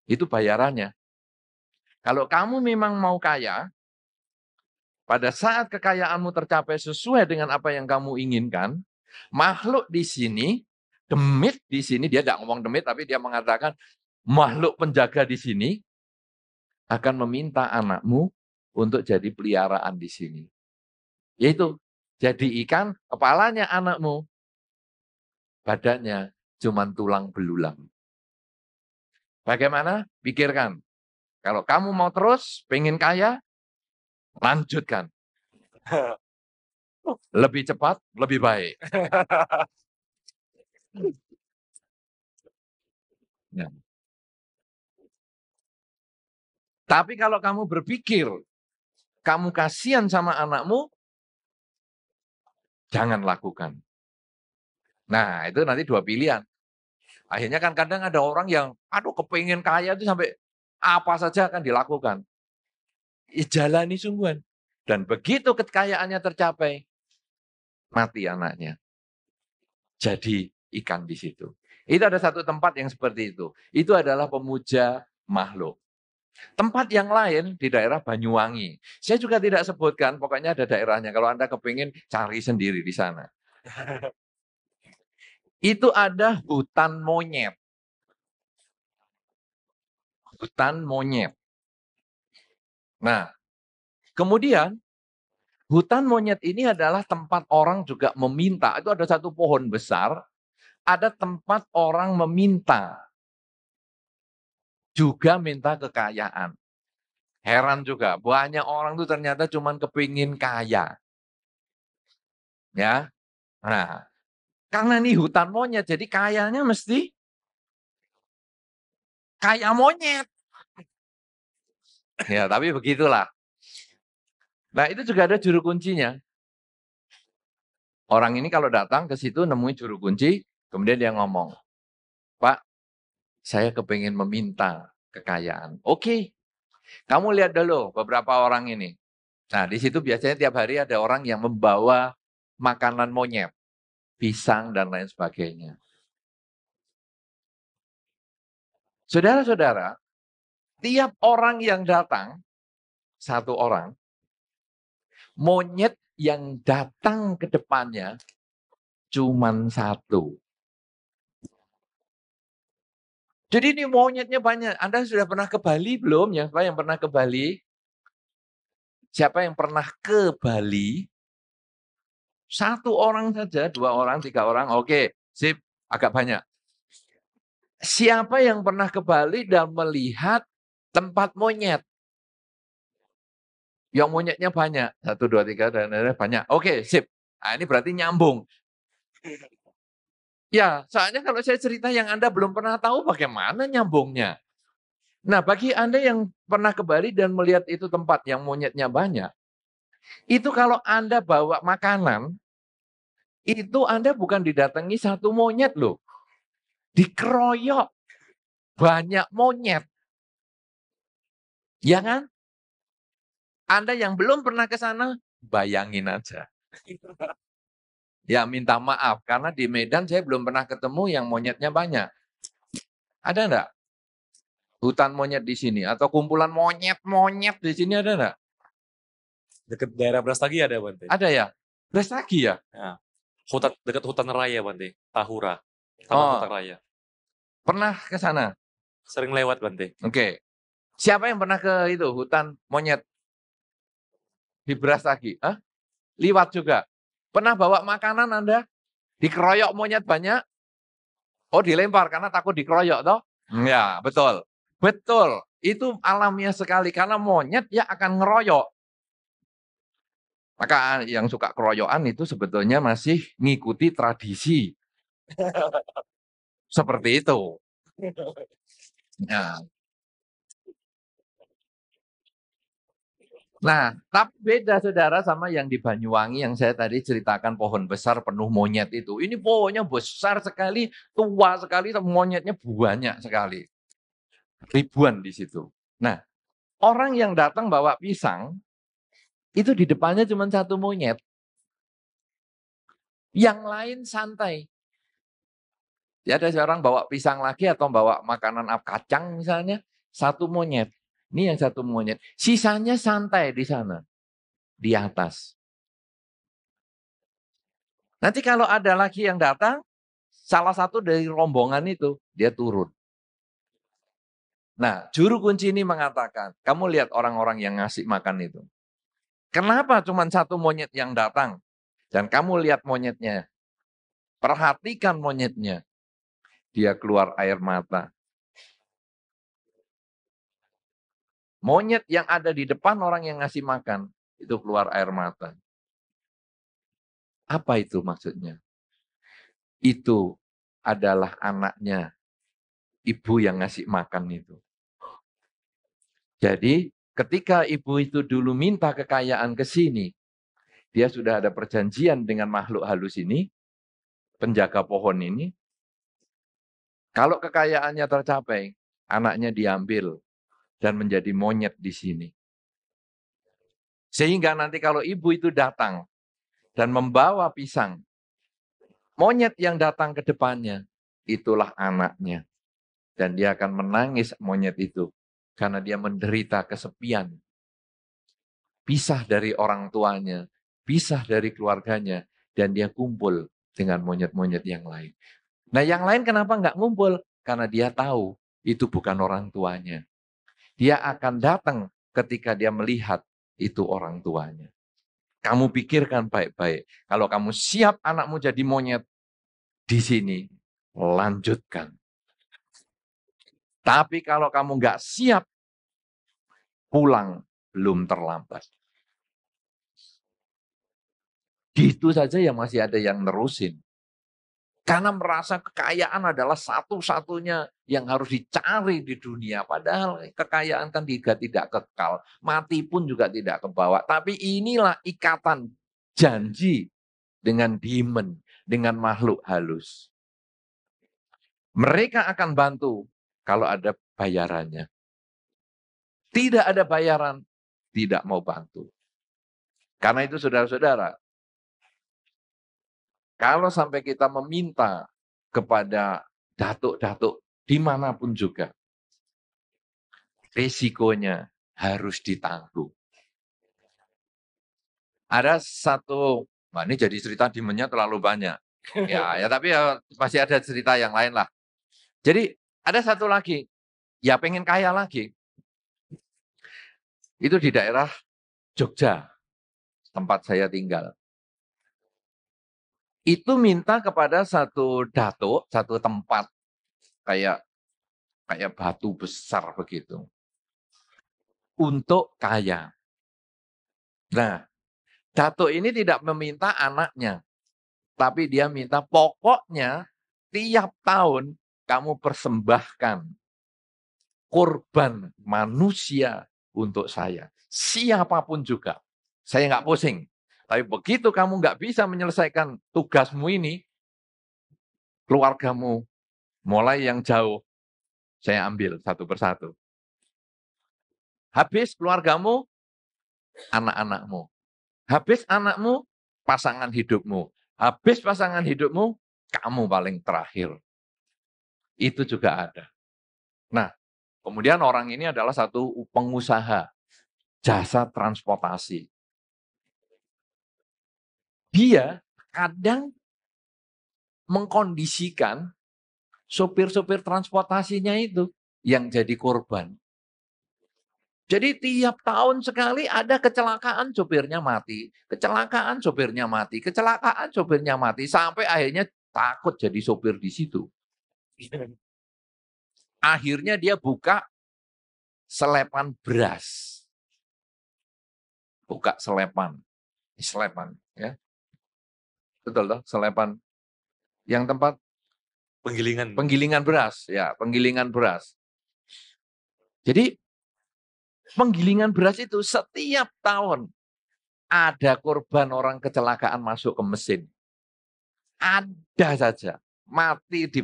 Itu bayarannya. Kalau kamu memang mau kaya, pada saat kekayaanmu tercapai sesuai dengan apa yang kamu inginkan, makhluk di sini, demit di sini, dia tidak ngomong demit, tapi dia mengatakan makhluk penjaga di sini akan meminta anakmu untuk jadi peliharaan di sini. Yaitu, jadi ikan, kepalanya anakmu, badannya cuma tulang belulang. Bagaimana? Pikirkan. Kalau kamu mau terus, pengen kaya, lanjutkan. Lebih cepat, lebih baik. Ya. Tapi kalau kamu berpikir, kamu kasihan sama anakmu, jangan lakukan. Nah, itu nanti dua pilihan. Akhirnya kan kadang ada orang yang, aduh kepengen kaya itu sampai apa saja akan dilakukan. Jalani sungguhan. Dan begitu kekayaannya tercapai, mati anaknya. Jadi ikan di situ. Itu ada satu tempat yang seperti itu. Itu adalah pemuja makhluk. Tempat yang lain di daerah Banyuwangi. Saya juga tidak sebutkan, pokoknya ada daerahnya. Kalau Anda kepingin, cari sendiri di sana. Itu ada hutan monyet. Hutan monyet. Nah, kemudian hutan monyet ini adalah tempat orang juga meminta. Itu ada satu pohon besar, ada tempat orang meminta. Juga minta kekayaan. Heran juga, banyak orang tuh ternyata cuma kepingin kaya. Ya, nah, karena ini hutan monyet, jadi kayanya mesti kaya monyet. Ya, tapi begitulah. Nah, itu juga ada juru kuncinya. Orang ini kalau datang ke situ nemuin juru kunci, kemudian dia ngomong, "Pak, saya kepingin meminta kekayaan." Oke, kamu lihat dulu beberapa orang ini. Nah, di situ biasanya tiap hari ada orang yang membawa makanan monyet, pisang dan lain sebagainya. Saudara-saudara, tiap orang yang datang, satu orang, monyet yang datang ke depannya cuman satu. Jadi ini monyetnya banyak. Anda sudah pernah ke Bali belum? Ya, Pak, yang pernah ke Bali? Siapa yang pernah ke Bali? Satu orang saja, dua orang, tiga orang. Oke, sip, agak banyak. Siapa yang pernah ke Bali dan melihat tempat monyet? Yang monyetnya banyak. 1, 2, 3, dan banyak. Oke, sip. Nah, ini berarti nyambung. Ya, soalnya kalau saya cerita yang Anda belum pernah tahu, bagaimana nyambungnya? Nah, bagi Anda yang pernah ke Bali dan melihat itu tempat yang monyetnya banyak, itu kalau Anda bawa makanan, itu Anda bukan didatangi satu monyet loh. Dikeroyok banyak monyet. Ya kan? Anda yang belum pernah ke sana, bayangin aja. Ya minta maaf, karena di Medan saya belum pernah ketemu yang monyetnya banyak. Ada enggak? Hutan monyet di sini, atau kumpulan monyet-monyet di sini ada enggak? Deket daerah Brastagi ada Bante. Ada ya? Lagi ya? Ya. Dekat hutan raya Bante, Tahura, Taman Oh, Hutan Raya. pernah ke sana? Sering lewat Bante. Oke. Siapa yang pernah ke itu, hutan monyet di Brastagi? Hah? Liwat juga. Pernah bawa makanan Anda? Dikeroyok monyet banyak? Oh, dilempar karena takut dikeroyok toh? Ya, betul. Betul. Itu alamiah sekali karena monyet ya akan ngeroyok. Maka yang suka keroyokan itu sebetulnya masih ngikuti tradisi. Seperti itu. Nah, tapi beda saudara sama yang di Banyuwangi yang saya tadi ceritakan pohon besar penuh monyet itu. Ini pohonnya besar sekali, tua sekali, monyetnya banyak sekali. Ribuan di situ. Nah, orang yang datang bawa pisang, itu di depannya cuma satu monyet. Yang lain santai. Ya, ada seorang bawa pisang lagi atau bawa makanan kacang misalnya, satu monyet. Ini yang satu monyet. Sisanya santai di sana, di atas. Nanti kalau ada lagi yang datang, salah satu dari rombongan itu, dia turun. Nah, juru kunci ini mengatakan, kamu lihat orang-orang yang ngasih makan itu. Kenapa cuma satu monyet yang datang? Dan kamu lihat monyetnya. Perhatikan monyetnya. Dia keluar air mata. Monyet yang ada di depan orang yang ngasih makan, itu keluar air mata. Apa itu maksudnya? Itu adalah anaknya ibu yang ngasih makan itu. Jadi ketika ibu itu dulu minta kekayaan ke sini, dia sudah ada perjanjian dengan makhluk halus ini, penjaga pohon ini. Kalau kekayaannya tercapai, anaknya diambil dan menjadi monyet di sini. Sehingga nanti kalau ibu itu datang dan membawa pisang, monyet yang datang ke depannya, itulah anaknya. Dan dia akan menangis monyet itu. Karena dia menderita kesepian. Pisah dari orang tuanya. Pisah dari keluarganya. Dan dia kumpul dengan monyet-monyet yang lain. Nah yang lain kenapa nggak ngumpul? Karena dia tahu itu bukan orang tuanya. Dia akan datang ketika dia melihat itu orang tuanya. Kamu pikirkan baik-baik. Kalau kamu siap anakmu jadi monyet, di sini lanjutkan. Tapi kalau kamu nggak siap, pulang belum terlambat. Gitu saja yang masih ada yang nerusin. Karena merasa kekayaan adalah satu-satunya yang harus dicari di dunia. Padahal kekayaan kan tidak kekal. Mati pun juga tidak kebawa. Tapi inilah ikatan janji dengan demon, dengan makhluk halus. Mereka akan bantu kalau ada bayarannya. Tidak ada bayaran, tidak mau bantu. Karena itu saudara-saudara, kalau sampai kita meminta kepada datuk-datuk dimanapun juga, risikonya harus ditanggung. Ada satu, ini jadi cerita demonnya terlalu banyak. Ya, tapi ya masih ada cerita yang lain lah. Jadi ada satu lagi, ya pengen kaya lagi. Itu di daerah Jogja, tempat saya tinggal. Itu minta kepada satu datuk, satu tempat kayak batu besar begitu untuk kaya. Nah, datuk ini tidak meminta anaknya, tapi dia minta pokoknya tiap tahun kamu persembahkan korban manusia untuk saya. Siapapun juga. Saya nggak pusing. Tapi begitu kamu nggak bisa menyelesaikan tugasmu ini, keluargamu mulai yang jauh, saya ambil satu persatu. Habis keluargamu, anak-anakmu. Habis anakmu, pasangan hidupmu. Habis pasangan hidupmu, kamu paling terakhir. Itu juga ada. Nah, kemudian orang ini adalah satu pengusaha jasa transportasi. Dia kadang mengkondisikan sopir-sopir transportasinya itu yang jadi korban. Jadi tiap tahun sekali ada kecelakaan sopirnya mati, kecelakaan sopirnya mati, kecelakaan sopirnya mati, sampai akhirnya takut jadi sopir di situ. Akhirnya dia buka selepan beras. Buka selepan ya. Betul toh, selepan. Yang tempat penggilingan beras, ya, penggilingan beras. Jadi penggilingan beras itu setiap tahun ada korban orang kecelakaan masuk ke mesin. Ada saja mati di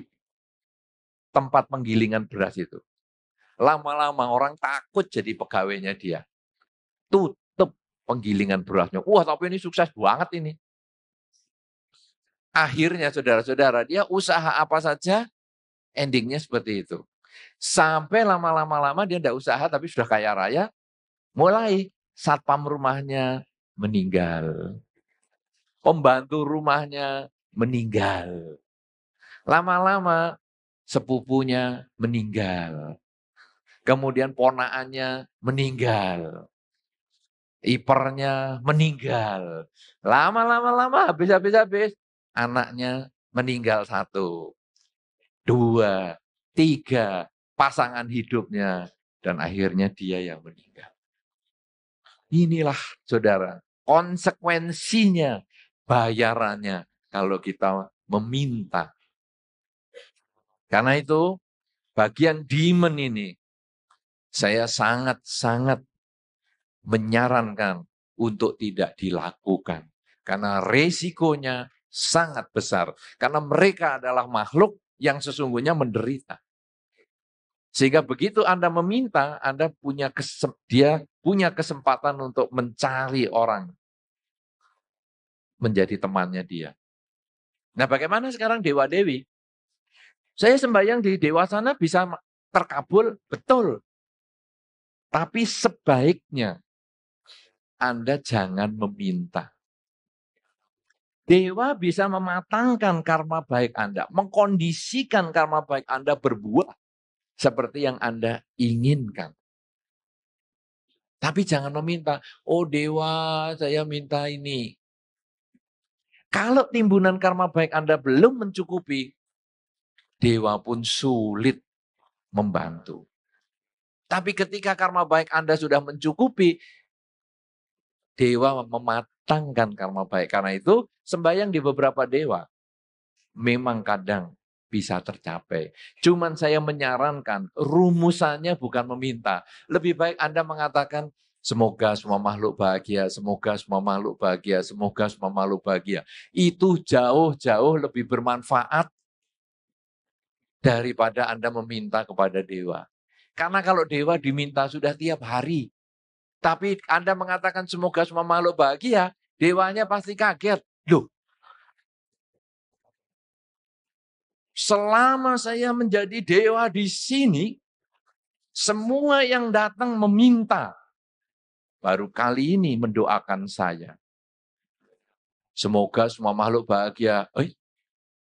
tempat penggilingan beras itu. Lama-lama orang takut jadi pegawainya dia. Tutup penggilingan berasnya. Wah, tapi ini sukses banget ini. Akhirnya saudara-saudara, dia usaha apa saja, endingnya seperti itu. Sampai lama-lama dia tidak usaha, tapi sudah kaya raya, mulai satpam rumahnya meninggal. Pembantu rumahnya meninggal. Lama-lama sepupunya meninggal. Kemudian ponaannya meninggal. Ipernya meninggal. Lama-lama habis. Anaknya meninggal 1, 2, 3. Pasangan hidupnya. Dan akhirnya dia yang meninggal. Inilah saudara, konsekuensinya, bayarannya kalau kita meminta. Karena itu, bagian demand ini, saya sangat-sangat menyarankan untuk tidak dilakukan. Karena resikonya sangat besar. Karena mereka adalah makhluk yang sesungguhnya menderita. Sehingga begitu Anda meminta, Anda dia punya kesempatan untuk mencari orang menjadi temannya dia. Nah, bagaimana sekarang dewa-dewi? Saya sembahyang di dewa sana bisa terkabul, betul. Tapi sebaiknya Anda jangan meminta. Dewa bisa mematangkan karma baik Anda, mengkondisikan karma baik Anda berbuah seperti yang Anda inginkan. Tapi jangan meminta, oh dewa saya minta ini. Kalau timbunan karma baik Anda belum mencukupi, dewa pun sulit membantu. Tapi ketika karma baik Anda sudah mencukupi, dewa mematangkan karma baik. Karena itu sembahyang di beberapa dewa memang kadang bisa tercapai. Cuman saya menyarankan rumusannya bukan meminta. Lebih baik Anda mengatakan semoga semua makhluk bahagia, semoga semua makhluk bahagia, semoga semua makhluk bahagia. Itu jauh-jauh lebih bermanfaat daripada Anda meminta kepada dewa. Karena kalau dewa diminta sudah tiap hari. Tapi Anda mengatakan semoga semua makhluk bahagia, dewanya pasti kaget. Loh, selama saya menjadi dewa di sini, semua yang datang meminta. Baru kali ini mendoakan saya. Semoga semua makhluk bahagia.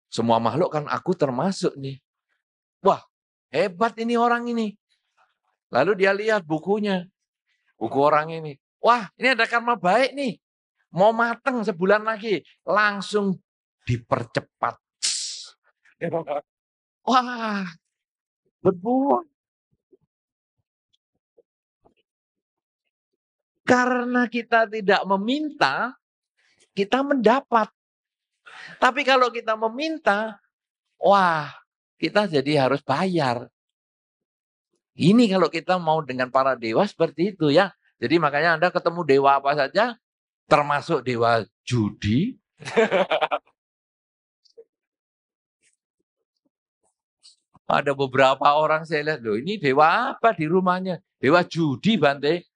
Semua makhluk kan aku termasuk nih. Wah, hebat ini orang ini. Lalu dia lihat bukunya. Buku orang ini. Wah, ini ada karma baik nih. Mau mateng sebulan lagi. Langsung dipercepat. Wah, berbuah. Karena kita tidak meminta, kita mendapat. Tapi kalau kita meminta, wah, kita jadi harus bayar. Ini kalau kita mau dengan para dewa seperti itu ya. Jadi makanya Anda ketemu dewa apa saja, termasuk dewa judi. Ada beberapa orang saya lihat, loh ini dewa apa di rumahnya? Dewa judi, Bante.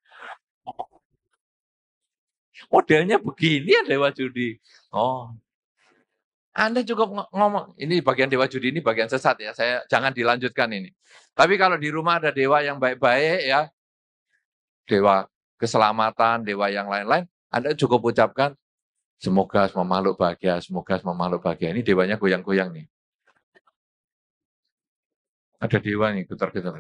Modelnya begini ya dewa judi. Oh, Anda cukup ngomong, ini bagian dewa judi, ini bagian sesat ya. Saya jangan dilanjutkan ini. Tapi kalau di rumah ada dewa yang baik-baik ya, dewa keselamatan, dewa yang lain-lain, Anda cukup ucapkan, semoga semua makhluk bahagia, semoga semua makhluk bahagia. Ini dewanya goyang-goyang nih. Ada dewa nih, getar-getar.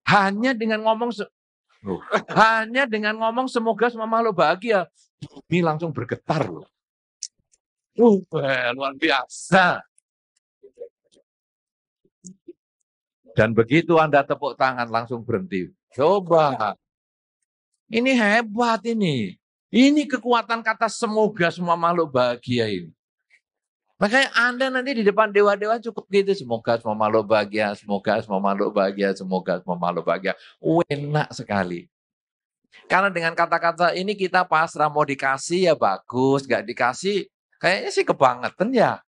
Hanya dengan ngomong semoga semua makhluk bahagia, ini langsung bergetar loh. Luar biasa. Dan begitu Anda tepuk tangan langsung berhenti. Coba. Ini hebat ini. Ini kekuatan kata semoga semua makhluk bahagia ini. Makanya Anda nanti di depan dewa-dewa cukup gitu. Semoga semua makhluk bahagia, semoga semua makhluk bahagia, semoga semua makhluk bahagia. Enak sekali. Karena dengan kata-kata ini kita pasrah, mau dikasih ya bagus, nggak dikasih kayaknya sih kebangetan ya.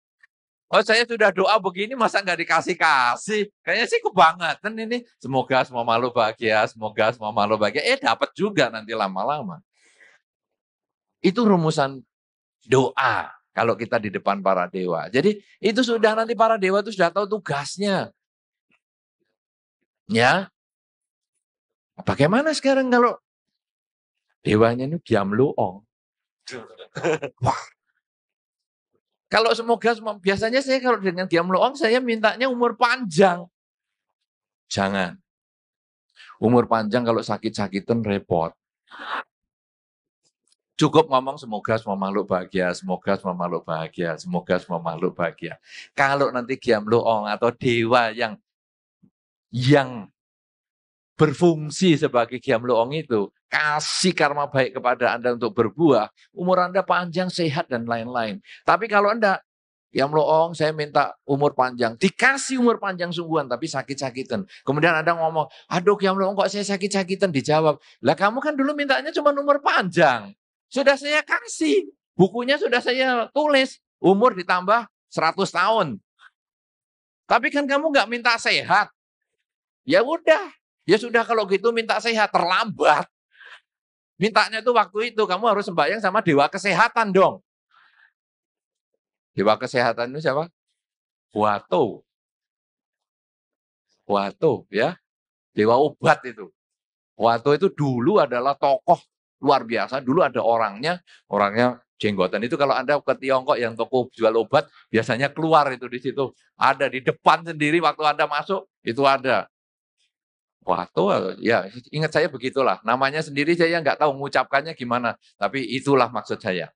Oh saya sudah doa begini masa nggak dikasih-kasih. Kayaknya sih kebangetan ini. Semoga semua makhluk bahagia, semoga semua makhluk bahagia. Dapat juga nanti lama-lama. Itu rumusan doa. Kalau kita di depan para dewa. Jadi itu sudah nanti para dewa itu sudah tahu tugasnya. Ya. Bagaimana sekarang kalau dewanya ini Giam Luong? Wah. Kalau semoga biasanya saya kalau dengan Giam Luong saya mintanya umur panjang. Jangan. Umur panjang kalau sakit-sakitan repot. Cukup ngomong semoga semua makhluk bahagia, semoga semua makhluk bahagia, semoga semua makhluk bahagia. Kalau nanti Giam Luong atau dewa yang berfungsi sebagai Giam Luong itu kasih karma baik kepada Anda untuk berbuah, umur Anda panjang, sehat dan lain-lain. Tapi kalau Anda Giam Luong, saya minta umur panjang, dikasih umur panjang sungguhan tapi sakit-sakitan. Kemudian Anda ngomong, aduh Giam Luong kok saya sakit-sakitan, dijawab, lah kamu kan dulu mintanya cuma umur panjang. Sudah saya kasih, bukunya sudah saya tulis, umur ditambah 100 tahun. Tapi kan kamu nggak minta sehat. Ya udah, ya sudah kalau gitu minta sehat, terlambat. Mintanya itu waktu itu, kamu harus sembahyang sama dewa kesehatan dong. Dewa kesehatan itu siapa? Huato. Huato ya, dewa obat itu. Huato itu dulu adalah tokoh luar biasa. Dulu ada orangnya jenggotan itu kalau Anda ke Tiongkok yang toko jual obat biasanya keluar itu di situ. Ada di depan sendiri waktu Anda masuk itu ada. Huato ya ingat saya begitulah. Namanya sendiri saya nggak tahu mengucapkannya gimana. Tapi itulah maksud saya.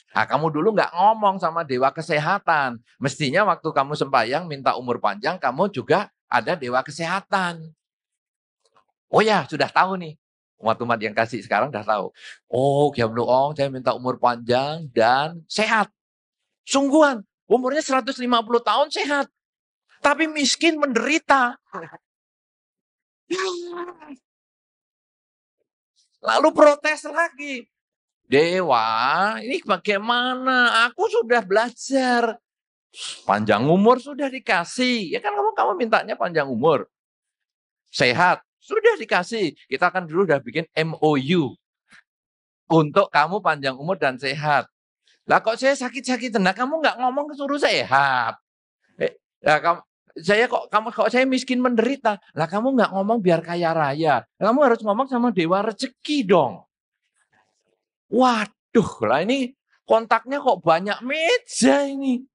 Nah, kamu dulu nggak ngomong sama dewa kesehatan. Mestinya waktu kamu sembahyang minta umur panjang, kamu juga ada dewa kesehatan. Oh ya, sudah tahu nih. Umat-umat yang kasih sekarang sudah tahu. Oh, Giam Luong, saya minta umur panjang dan sehat. Sungguhan, umurnya 150 tahun sehat. Tapi miskin menderita. Lalu protes lagi. Dewa, ini bagaimana? Aku sudah belajar. Panjang umur sudah dikasih. Ya kan kamu mintanya panjang umur. Sehat. Sudah dikasih. Kita kan dulu udah bikin MOU. Untuk kamu panjang umur dan sehat. Lah kok saya sakit-sakitan? Nah kamu nggak ngomong suruh sehat. Kok saya miskin menderita? Lah kamu nggak ngomong biar kaya raya. Kamu harus ngomong sama dewa rezeki dong. Waduh, lah ini kontaknya kok banyak meja ini.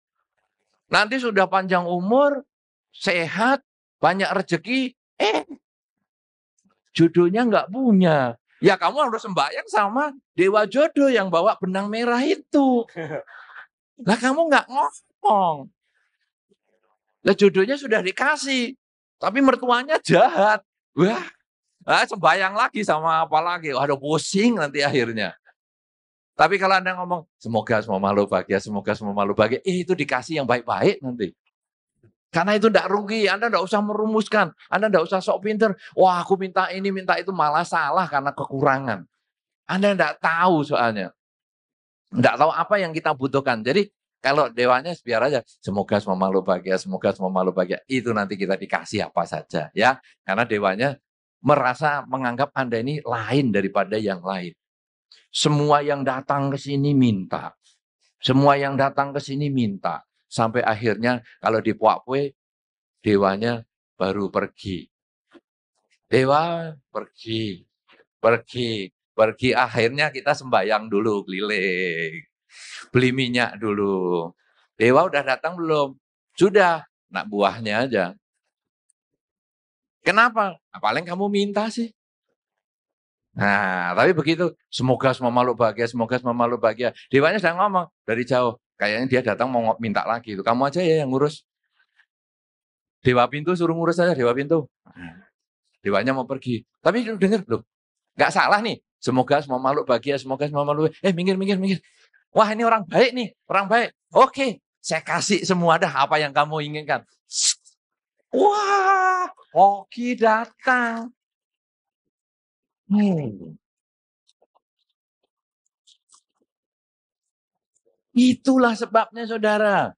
Nanti sudah panjang umur, sehat, banyak rezeki, jodohnya nggak punya. Ya kamu harus sembahyang sama dewa jodoh yang bawa benang merah itu. Lah kamu nggak ngomong. Lah jodohnya sudah dikasih. Tapi mertuanya jahat. Wah, sembayang lagi sama apa lagi. Waduh, pusing nanti akhirnya. Tapi kalau Anda ngomong, semoga semua makhluk bahagia, semoga semua makhluk bahagia, itu dikasih yang baik-baik nanti. Karena itu tidak rugi, Anda tidak usah merumuskan, Anda tidak usah sok pinter. Wah, aku minta ini, minta itu, malah salah karena kekurangan. Anda tidak tahu soalnya. Tidak tahu apa yang kita butuhkan. Jadi kalau dewanya biar aja, semoga semua makhluk bahagia, semoga semua makhluk bahagia. Itu nanti kita dikasih apa saja ya. Karena dewanya merasa menganggap Anda ini lain daripada yang lain. Semua yang datang ke sini minta. Semua yang datang ke sini minta. Sampai akhirnya kalau di Puakwe, dewanya baru pergi. Dewa pergi. Pergi. Akhirnya kita sembahyang dulu keliling. Beli minyak dulu. Dewa udah datang belum? Sudah. Nak buahnya aja. Kenapa? Nah, paling kamu minta sih. Nah, tapi begitu. Semoga semua makhluk bahagia, semoga semua makhluk bahagia. Dewanya sudah ngomong dari jauh. Kayaknya dia datang mau minta lagi. Kamu aja ya yang ngurus. Dewa pintu suruh ngurus aja, dewa pintu. Dewanya mau pergi. Tapi dengar loh, nggak salah nih. Semoga semua makhluk bahagia, semoga semua makhluk bahagia. Minggir. Wah, ini orang baik nih, orang baik. Oke, saya kasih semua dah apa yang kamu inginkan. Wah, Oki datang. Itulah sebabnya saudara.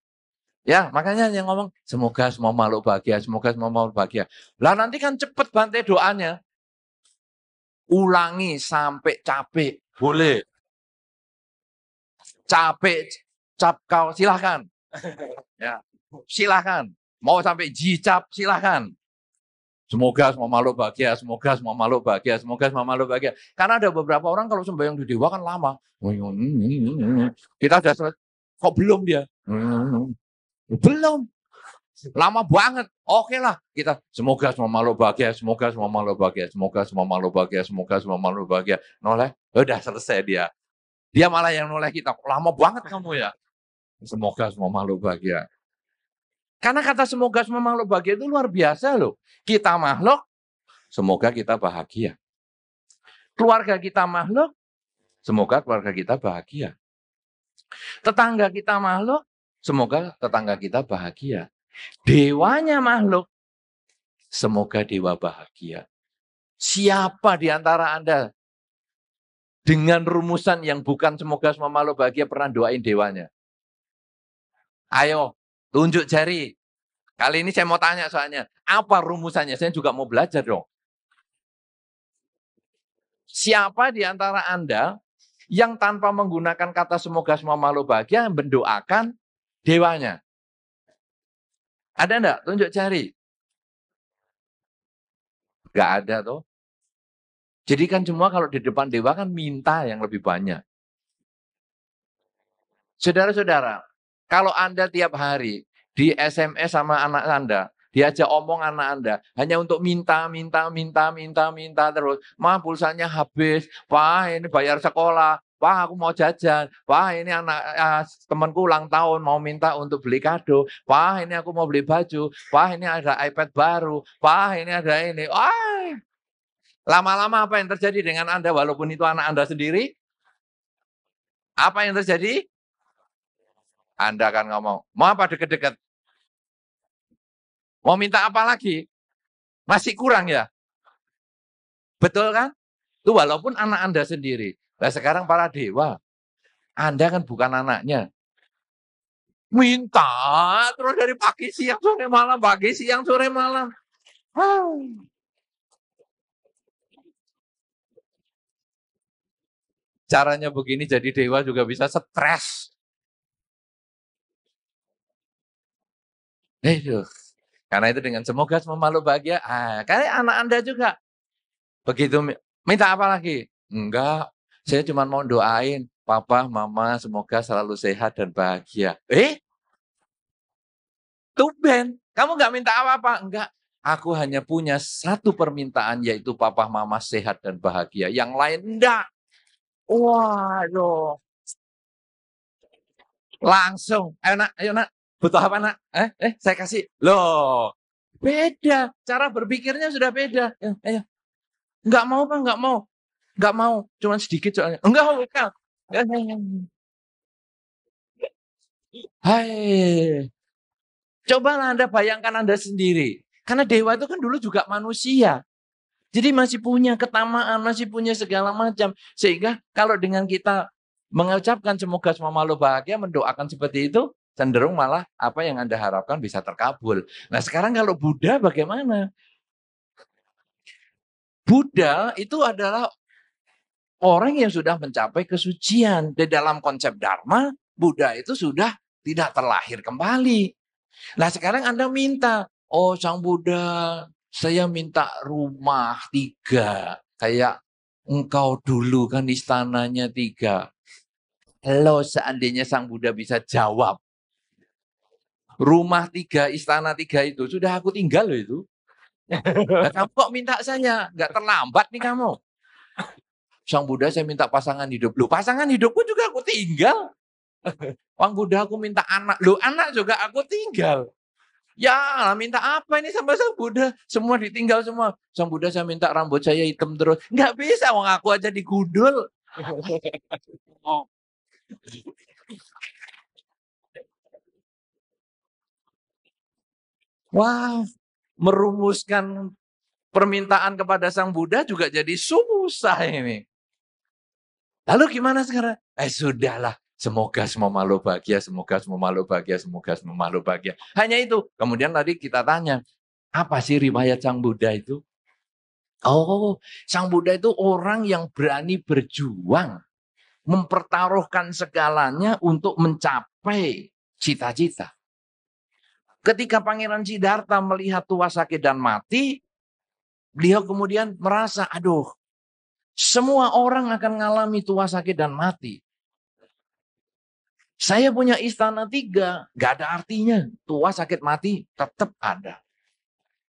Ya, makanya yang ngomong, semoga semua makhluk bahagia, semoga semua makhluk bahagia. Lah nanti kan cepet bantai doanya. Ulangi sampai capek, boleh. Capek, kau silahkan. Ya, silahkan. Mau sampai jicap, silahkan. Semoga semua makhluk bahagia, semoga semua makhluk bahagia, semoga semua makhluk bahagia. Karena ada beberapa orang kalau sembahyang di dewa kan lama. Kita sudah selesai. Kok belum dia? Belum. Lama banget. Oke lah, kita semoga semua makhluk bahagia, semoga semua makhluk bahagia, semoga semua makhluk bahagia, semoga semua makhluk bahagia. Noleh, udah selesai dia. Dia malah yang noleh kita. Lama banget kamu ya. Semoga semua makhluk bahagia. Karena kata semoga semua makhluk bahagia itu luar biasa loh. Kita makhluk, semoga kita bahagia. Keluarga kita makhluk, semoga keluarga kita bahagia. Tetangga kita makhluk, semoga tetangga kita bahagia. Dewanya makhluk, semoga dewa bahagia. Siapa di antara Anda dengan rumusan yang bukan semoga semua makhluk bahagia pernah doain dewanya? Ayo, tunjuk jari. Kali ini saya mau tanya soalnya, apa rumusannya? Saya juga mau belajar dong. Siapa di antara Anda yang tanpa menggunakan kata semoga semua makhluk bahagia mendoakan dewanya? Ada enggak? Tunjuk jari. Enggak ada tuh. Jadi kan semua kalau di depan dewa kan minta yang lebih banyak. Saudara-saudara, kalau Anda tiap hari di SMS sama anak Anda, diajak omong anak Anda, hanya untuk minta terus. Ma, pulsanya habis. Pak, ini bayar sekolah. Pak, aku mau jajan. Pak, ini anak temanku ulang tahun, mau minta untuk beli kado. Pak, ini aku mau beli baju. Pak, ini ada iPad baru. Pak, ini ada ini. Wah, lama-lama apa yang terjadi dengan Anda walaupun itu anak Anda sendiri? Apa yang terjadi? Anda akan ngomong, mau apa deket-deket? Mau minta apa lagi? Masih kurang ya? Betul kan? Itu walaupun anak Anda sendiri. Nah sekarang para dewa, Anda kan bukan anaknya. Minta terus dari pagi, siang, sore, malam, pagi, siang, sore, malam. Caranya begini jadi dewa juga bisa stres. Karena itu dengan semoga semua makhluk bahagia. Karena anak Anda juga. Begitu minta apa lagi? Enggak, saya cuma mau doain papa, mama semoga selalu sehat dan bahagia. Tumben, kamu nggak minta apa-apa? Enggak, aku hanya punya satu permintaan yaitu papa, mama sehat dan bahagia. Yang lain enggak. Waduh. Langsung, ayo nak, butuh apa nak? Saya kasih. Loh, Beda, cara berpikirnya sudah beda. Enggak mau Pak, enggak mau. Enggak mau, cuma sedikit soalnya. Enggak. Hai, cobalah Anda bayangkan Anda sendiri. Karena dewa itu kan dulu juga manusia. Jadi masih punya ketamaan, masih punya segala macam. Sehingga kalau dengan kita mengucapkan semoga semua makhluk bahagia, mendoakan seperti itu, cenderung malah apa yang Anda harapkan bisa terkabul. Nah sekarang kalau Buddha bagaimana? Buddha itu adalah orang yang sudah mencapai kesucian. Di dalam konsep Dharma, Buddha itu sudah tidak terlahir kembali. Nah sekarang Anda minta, oh Sang Buddha, saya minta rumah 3. Kayak engkau dulu kan istananya 3. Kalau seandainya Sang Buddha bisa jawab, rumah 3, istana 3 itu sudah aku tinggal loh itu. Nah, kamu kok minta saya? Nggak terlambat nih kamu. Sang Buddha saya minta pasangan hidup. Loh pasangan hidupku juga aku tinggal. Sang Buddha aku minta anak. Loh anak juga aku tinggal. Ya minta apa ini sama Sang Buddha? Semua ditinggal semua. Sang Buddha saya minta rambut saya hitam terus. Nggak bisa, wong aku aja digundul. Wah, merumuskan permintaan kepada Sang Buddha juga jadi susah ini. Lalu gimana sekarang? Sudahlah. Semoga semua makhluk bahagia, semoga semua makhluk bahagia, semoga semua makhluk bahagia. Hanya itu. Kemudian tadi kita tanya, apa sih riwayat Sang Buddha itu? Oh, Sang Buddha itu orang yang berani berjuang. Mempertaruhkan segalanya untuk mencapai cita-cita. Ketika Pangeran Siddhartha melihat tua, sakit, dan mati, beliau kemudian merasa, aduh, semua orang akan mengalami tua, sakit, dan mati. Saya punya istana 3, gak ada artinya. Tua, sakit, mati tetap ada.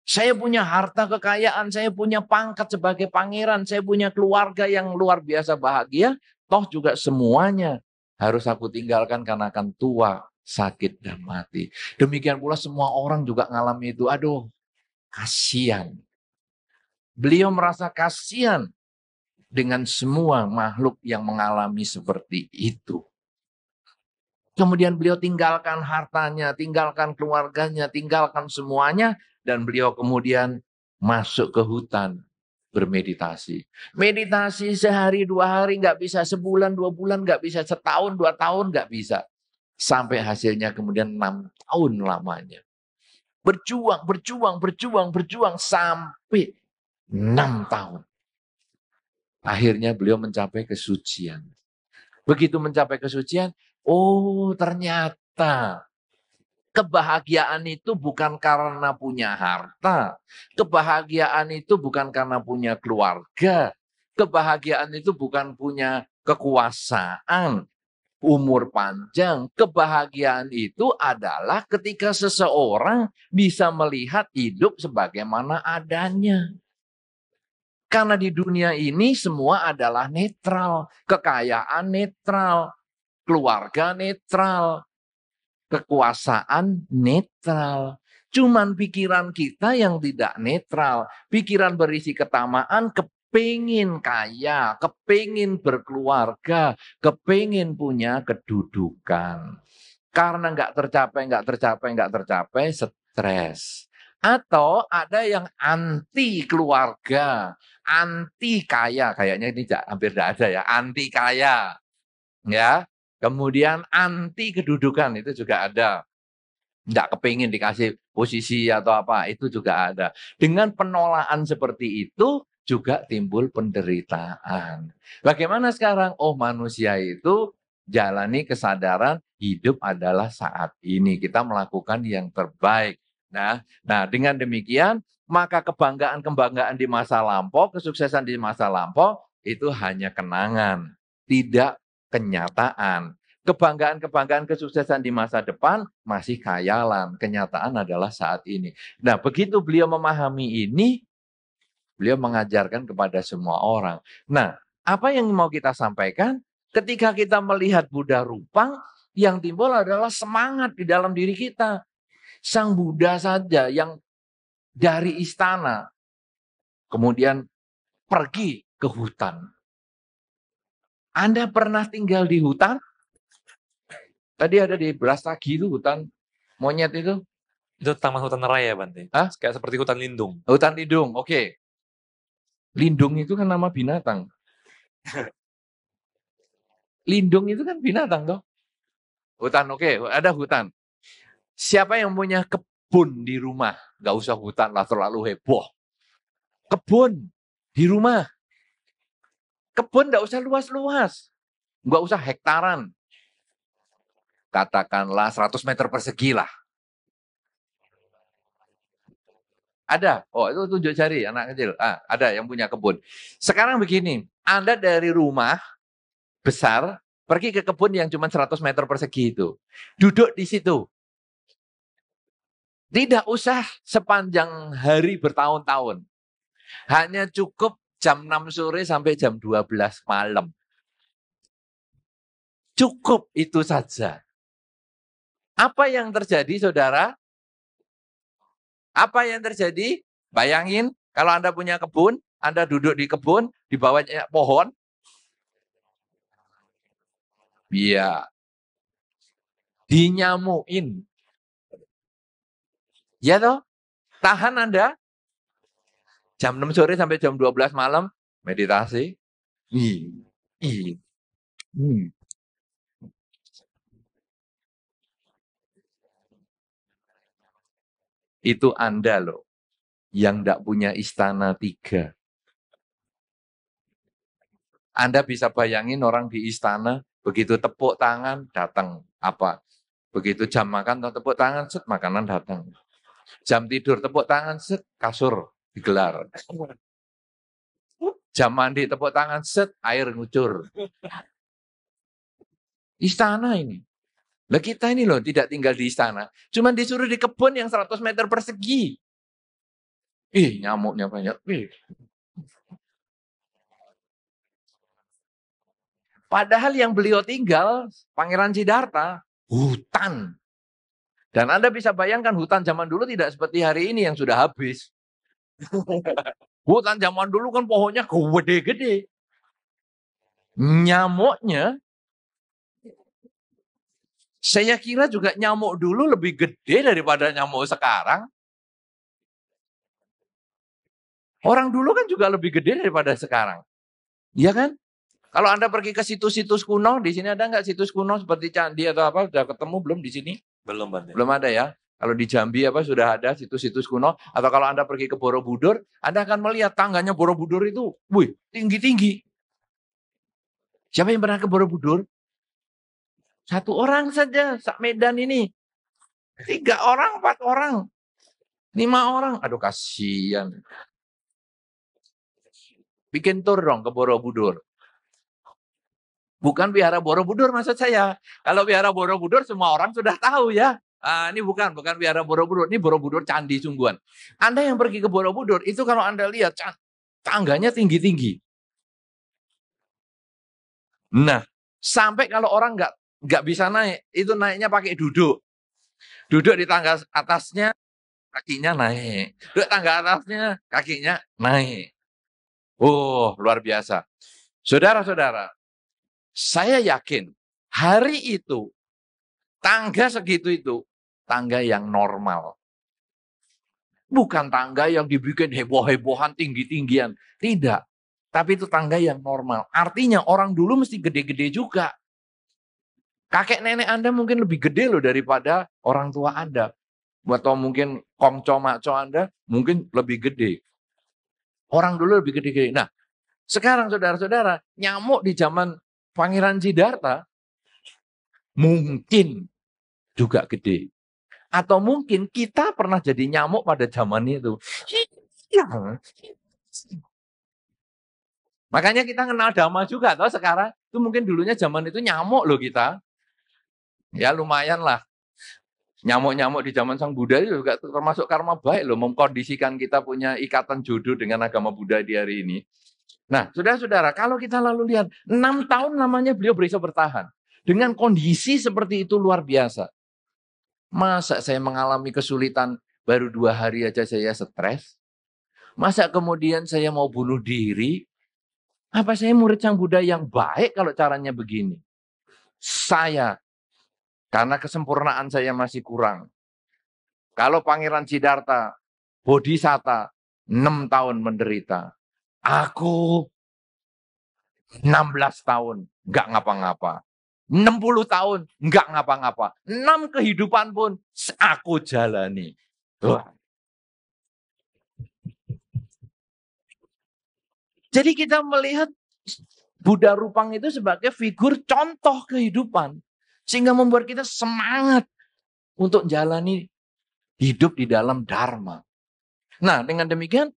Saya punya harta kekayaan, saya punya pangkat sebagai pangeran, saya punya keluarga yang luar biasa bahagia, toh juga semuanya harus aku tinggalkan karena akan tua, sakit, dan mati. Demikian pula semua orang juga ngalami itu. Aduh, kasihan. Beliau merasa kasihan dengan semua makhluk yang mengalami seperti itu. Kemudian beliau tinggalkan hartanya, tinggalkan keluarganya, tinggalkan semuanya. Dan beliau kemudian masuk ke hutan bermeditasi. Meditasi sehari 2 hari nggak bisa, sebulan 2 bulan nggak bisa, setahun 2 tahun nggak bisa. Sampai hasilnya kemudian 6 tahun lamanya. Berjuang sampai 6 tahun. Akhirnya beliau mencapai kesucian. Begitu mencapai kesucian, oh ternyata kebahagiaan itu bukan karena punya harta. Kebahagiaan itu bukan karena punya keluarga. Kebahagiaan itu bukan punya kekuasaan, umur panjang. Kebahagiaan itu adalah ketika seseorang bisa melihat hidup sebagaimana adanya. Karena di dunia ini semua adalah netral. Kekayaan netral, keluarga netral, kekuasaan netral. Cuman pikiran kita yang tidak netral. Pikiran berisi ketamaan, kepingin kaya, kepingin berkeluarga, kepingin punya kedudukan. Karena nggak tercapai, stres. Atau ada yang anti keluarga, anti kaya. Kayaknya ini hampir tidak ada ya, anti kaya. Ya, kemudian anti kedudukan itu juga ada. Tidak kepingin dikasih posisi atau apa, itu juga ada. Dengan penolakan seperti itu juga timbul penderitaan. Bagaimana sekarang? Oh manusia itu jalani kesadaran hidup adalah saat ini. Kita melakukan yang terbaik. Nah dengan demikian maka kebanggaan-kebanggaan di masa lampau, kesuksesan di masa lampau itu hanya kenangan. Tidak kenyataan. Kebanggaan-kebanggaan kesuksesan di masa depan masih khayalan. Kenyataan adalah saat ini. Nah, begitu beliau memahami ini, beliau mengajarkan kepada semua orang. Nah, apa yang mau kita sampaikan? Ketika kita melihat Buddha Rupang, yang timbul adalah semangat di dalam diri kita. Sang Buddha saja yang dari istana, kemudian pergi ke hutan. Anda pernah tinggal di hutan? Tadi ada di Brastagi itu hutan monyet itu. Itu Taman Hutan Raya, Bante. Hah? Kayak seperti hutan lindung. Hutan lindung, oke. Lindung itu kan nama binatang. Lindung itu kan binatang toh. Hutan, oke, ada hutan. Siapa yang punya kebun di rumah? Gak usah hutan lah, terlalu heboh. Kebun di rumah. Kebun gak usah luas-luas. Gak usah hektaran. Katakanlah 100 meter persegi lah. Ada. Oh, itu tunjuk jari anak kecil. Ada yang punya kebun. Sekarang begini, Anda dari rumah besar pergi ke kebun yang cuma 100 meter persegi itu. Duduk di situ. Tidak usah sepanjang hari bertahun-tahun. Hanya cukup jam 6 sore sampai jam 12 malam. Cukup itu saja. Apa yang terjadi, saudara? Apa yang terjadi? Bayangin, kalau Anda punya kebun, Anda duduk di kebun, di bawahnya pohon. Iya. Dinyamuin. Ya toh? Tahan Anda. Jam 6 sore sampai jam 12 malam, meditasi. Itu Anda loh, yang tidak punya istana 3. Anda bisa bayangin orang di istana, begitu tepuk tangan, datang apa. Begitu jam makan, tepuk tangan, set, makanan datang. Jam tidur, tepuk tangan, set, kasur digelar. Jam mandi, tepuk tangan, set, air ngucur. Istana ini. Lah kita ini loh tidak tinggal di istana. Cuman disuruh di kebun yang 100 meter persegi. Nyamuknya banyak. Padahal yang beliau tinggal, Pangeran Siddhartha, hutan. Dan Anda bisa bayangkan hutan zaman dulu tidak seperti hari ini yang sudah habis. Hutan zaman dulu kan pohonnya gede-gede. Nyamuknya, saya kira juga nyamuk dulu lebih gede daripada nyamuk sekarang. Orang dulu kan juga lebih gede daripada sekarang. Iya kan? Kalau Anda pergi ke situs-situs kuno, di sini ada nggak situs kuno seperti candi atau apa? Sudah ketemu belum di sini? Belum, Bante. Belum ada ya. Kalau di Jambi sudah ada situs-situs kuno. Atau kalau Anda pergi ke Borobudur, Anda akan melihat tangganya Borobudur itu, tinggi-tinggi. Siapa yang pernah ke Borobudur? 1 orang saja, sak Medan ini. 3 orang, 4 orang, 5 orang. Aduh kasihan. Bikin tur dong ke Borobudur. Bukan Wihara Borobudur maksud saya. Kalau Wihara Borobudur semua orang sudah tahu ya. Ini bukan Wihara Borobudur. Ini Borobudur candi sungguhan. Anda yang pergi ke Borobudur, itu kalau Anda lihat tangganya tinggi-tinggi. Nah, sampai kalau orang nggak bisa naik, itu naiknya pakai duduk. Duduk di tangga atasnya, kakinya naik. Duduk tangga atasnya, kakinya naik. Luar biasa. Saudara-saudara, saya yakin hari itu, tangga segitu itu, tangga yang normal. Bukan tangga yang dibikin heboh-hebohan, tinggi-tinggian. Tidak. Tapi itu tangga yang normal. Artinya orang dulu mesti gede-gede juga. Kakek nenek Anda mungkin lebih gede loh daripada orang tua Anda. Atau mungkin kongco makco Anda mungkin lebih gede. Orang dulu lebih gede-gede. Nah, sekarang saudara-saudara, nyamuk di zaman Pangeran Siddhartha mungkin juga gede. Atau mungkin kita pernah jadi nyamuk pada zaman itu. Makanya kita kenal Dhamma juga. Atau sekarang, itu mungkin dulunya zaman itu nyamuk loh kita. Ya lumayan lah. Nyamuk-nyamuk di zaman Sang Buddha itu juga termasuk karma baik loh. Mengkondisikan kita punya ikatan jodoh dengan agama Buddha di hari ini. Nah, saudara-saudara, kalau kita lalu lihat, 6 tahun namanya beliau bisa bertahan. Dengan kondisi seperti itu luar biasa. Masa saya mengalami kesulitan Baru 2 hari aja saya stres. Masa kemudian saya mau bunuh diri? Apa saya murid Sang Buddha yang baik kalau caranya begini? Saya, karena kesempurnaan saya masih kurang. Kalau Pangeran Siddhartha, Bodhisatta, 6 tahun menderita. Aku 16 tahun, nggak ngapa-ngapa. 60 tahun, nggak ngapa-ngapa. 6 kehidupan pun aku jalani. Wah. Jadi kita melihat Buddha Rupang itu sebagai figur contoh kehidupan. Sehingga membuat kita semangat untuk jalani hidup di dalam Dharma. Nah, dengan demikian,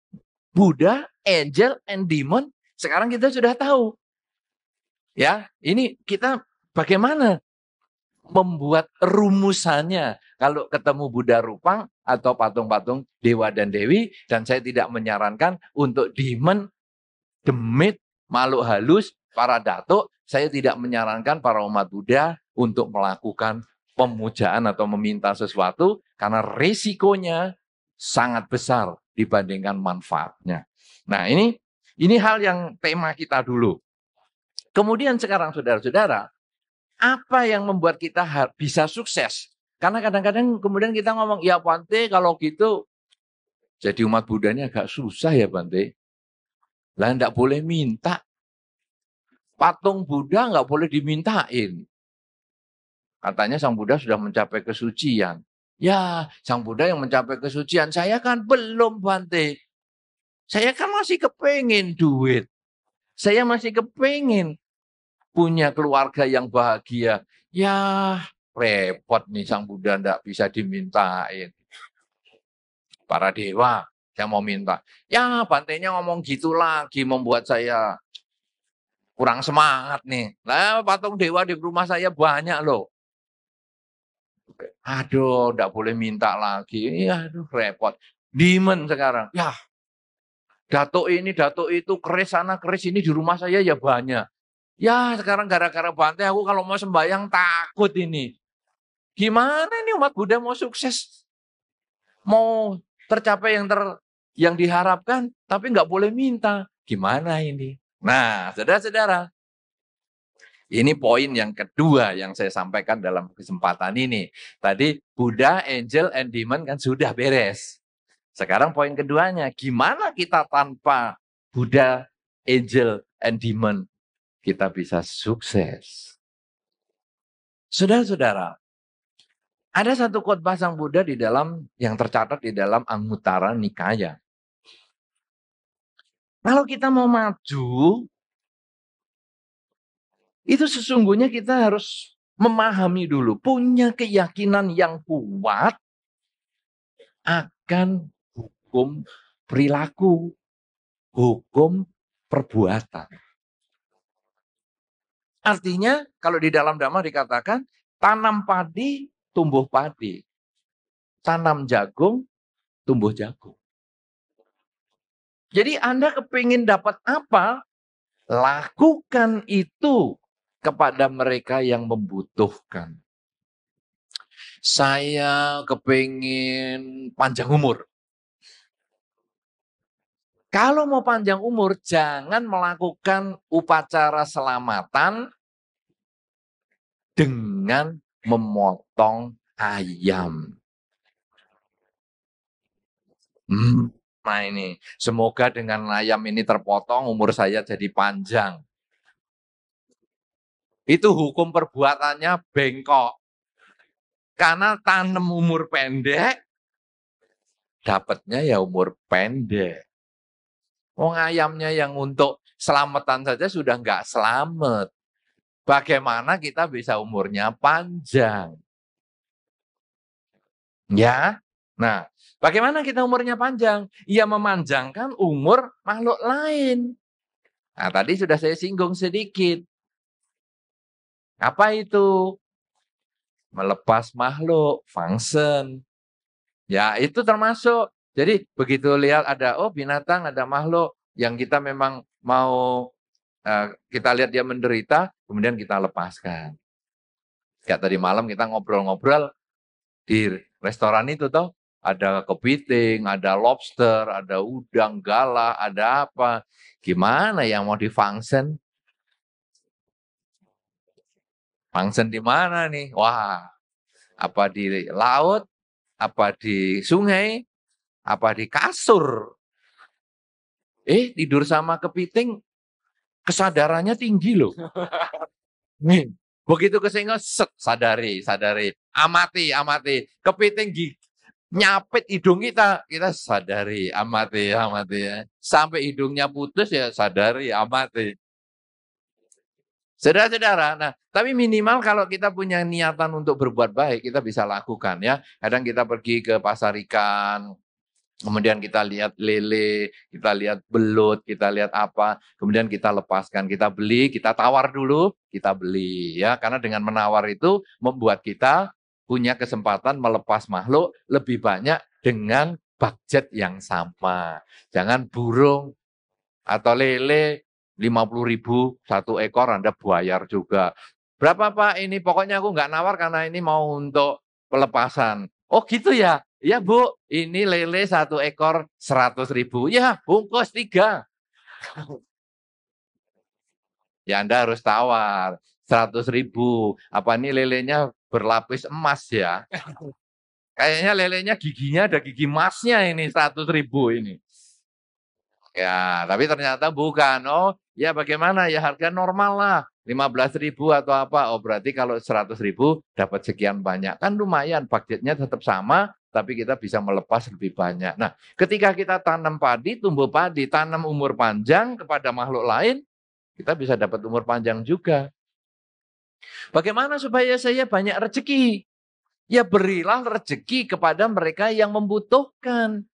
Buddha, angel, and demon, sekarang kita sudah tahu. Ya, ini kita bagaimana membuat rumusannya. Kalau ketemu Buddha Rupang atau patung-patung dewa dan dewi, dan saya tidak menyarankan untuk demon, demit, makhluk halus, para datuk, saya tidak menyarankan para umat Buddha untuk melakukan pemujaan atau meminta sesuatu, karena risikonya sangat besar dibandingkan manfaatnya. Nah, ini hal yang tema kita dulu. Kemudian sekarang saudara-saudara, apa yang membuat kita bisa sukses? Karena kadang-kadang kemudian kita ngomong, ya Bante kalau gitu jadi umat Buddha ini agak susah ya Bante. Lah enggak boleh minta. Patung Buddha enggak boleh dimintain. Katanya Sang Buddha sudah mencapai kesucian. Ya, Sang Buddha yang mencapai kesucian, saya kan belum Bante. Saya kan masih kepengin duit. Saya masih kepengin punya keluarga yang bahagia. Ya, repot nih Sang Buddha enggak bisa dimintain. Para dewa, saya mau minta. Ya, Bantenya ngomong gitu lagi membuat saya kurang semangat nih. Lah, patung dewa di rumah saya banyak loh. Aduh, enggak boleh minta lagi. Aduh, repot. Demon sekarang. Ya, datuk ini, datuk itu, keris sana, keris ini di rumah saya ya banyak. Ya, sekarang gara-gara Bante aku kalau mau sembahyang takut ini. Gimana ini umat Buddha mau sukses? Mau tercapai yang diharapkan, tapi nggak boleh minta. Gimana ini? Nah, saudara-saudara, ini poin yang kedua yang saya sampaikan dalam kesempatan ini. Tadi Buddha, angel, and demon kan sudah beres. Sekarang poin keduanya, gimana kita tanpa Buddha, angel, and demon kita bisa sukses? Saudara-saudara, ada satu khotbah Sang Buddha di dalam yang tercatat di dalam Anguttara Nikaya. Kalau kita mau maju, itu sesungguhnya kita harus memahami dulu, punya keyakinan yang kuat akan hukum perilaku, hukum perbuatan. Artinya kalau di dalam Dhamma dikatakan, tanam padi, tumbuh padi. Tanam jagung, tumbuh jagung. Jadi Anda kepingin dapat apa, lakukan itu kepada mereka yang membutuhkan. Saya kepingin panjang umur. Kalau mau panjang umur, jangan melakukan upacara selamatan dengan memotong ayam. Nah ini, semoga dengan ayam ini terpotong, umur saya jadi panjang. Itu hukum perbuatannya bengkok. Karena tanam umur pendek, dapatnya ya umur pendek. Wong ayamnya yang untuk selamatan saja sudah nggak selamat. Bagaimana kita bisa umurnya panjang? Ya, nah bagaimana kita umurnya panjang? Ya memanjangkan umur makhluk lain. Nah tadi sudah saya singgung sedikit. Apa itu? Melepas makhluk, function. Ya itu termasuk. Jadi begitu lihat ada binatang, ada makhluk yang kita memang mau kita lihat dia menderita, kemudian kita lepaskan. Kayak tadi malam kita ngobrol-ngobrol di restoran itu toh, ada kepiting, ada lobster, ada udang, galah, ada apa. Gimana yang mau di-function? Function di mana nih? Wah, apa di laut, apa di sungai, apa di kasur. Tidur sama kepiting, kesadarannya tinggi loh. Nih, begitu kesenggol, sadari, amati. Kepiting nyapit hidung kita sadari, amati ya. Sampai hidungnya putus ya sadari, amati. Saudara-saudara, nah tapi minimal kalau kita punya niatan untuk berbuat baik, kita bisa lakukan ya. Kadang kita pergi ke pasar ikan, kemudian kita lihat lele, kita lihat belut, kita lihat apa, kemudian kita lepaskan, kita beli, kita tawar dulu, kita beli ya. Karena dengan menawar itu membuat kita punya kesempatan melepas makhluk lebih banyak dengan budget yang sama. Jangan burung atau lele 50.000 satu ekor Anda bayar juga. Berapa Pak ini? Pokoknya aku nggak nawar karena ini mau untuk pelepasan. Oh gitu ya? Ya Bu, ini lele satu ekor 100.000. Ya bungkus 3. Ya Anda harus tawar 100.000. Apa ini lelenya berlapis emas ya? Kayaknya lelenya giginya ada gigi emasnya ini 100.000 ini. Ya, tapi ternyata bukan. Oh, ya bagaimana ya harga normal lah. 15.000 atau apa. Oh, berarti kalau 100.000 dapat sekian banyak. Kan lumayan, budgetnya tetap sama, tapi kita bisa melepas lebih banyak. Nah, ketika kita tanam padi, tumbuh padi, tanam umur panjang kepada makhluk lain, kita bisa dapat umur panjang juga. Bagaimana supaya saya banyak rezeki? Ya berilah rezeki kepada mereka yang membutuhkan.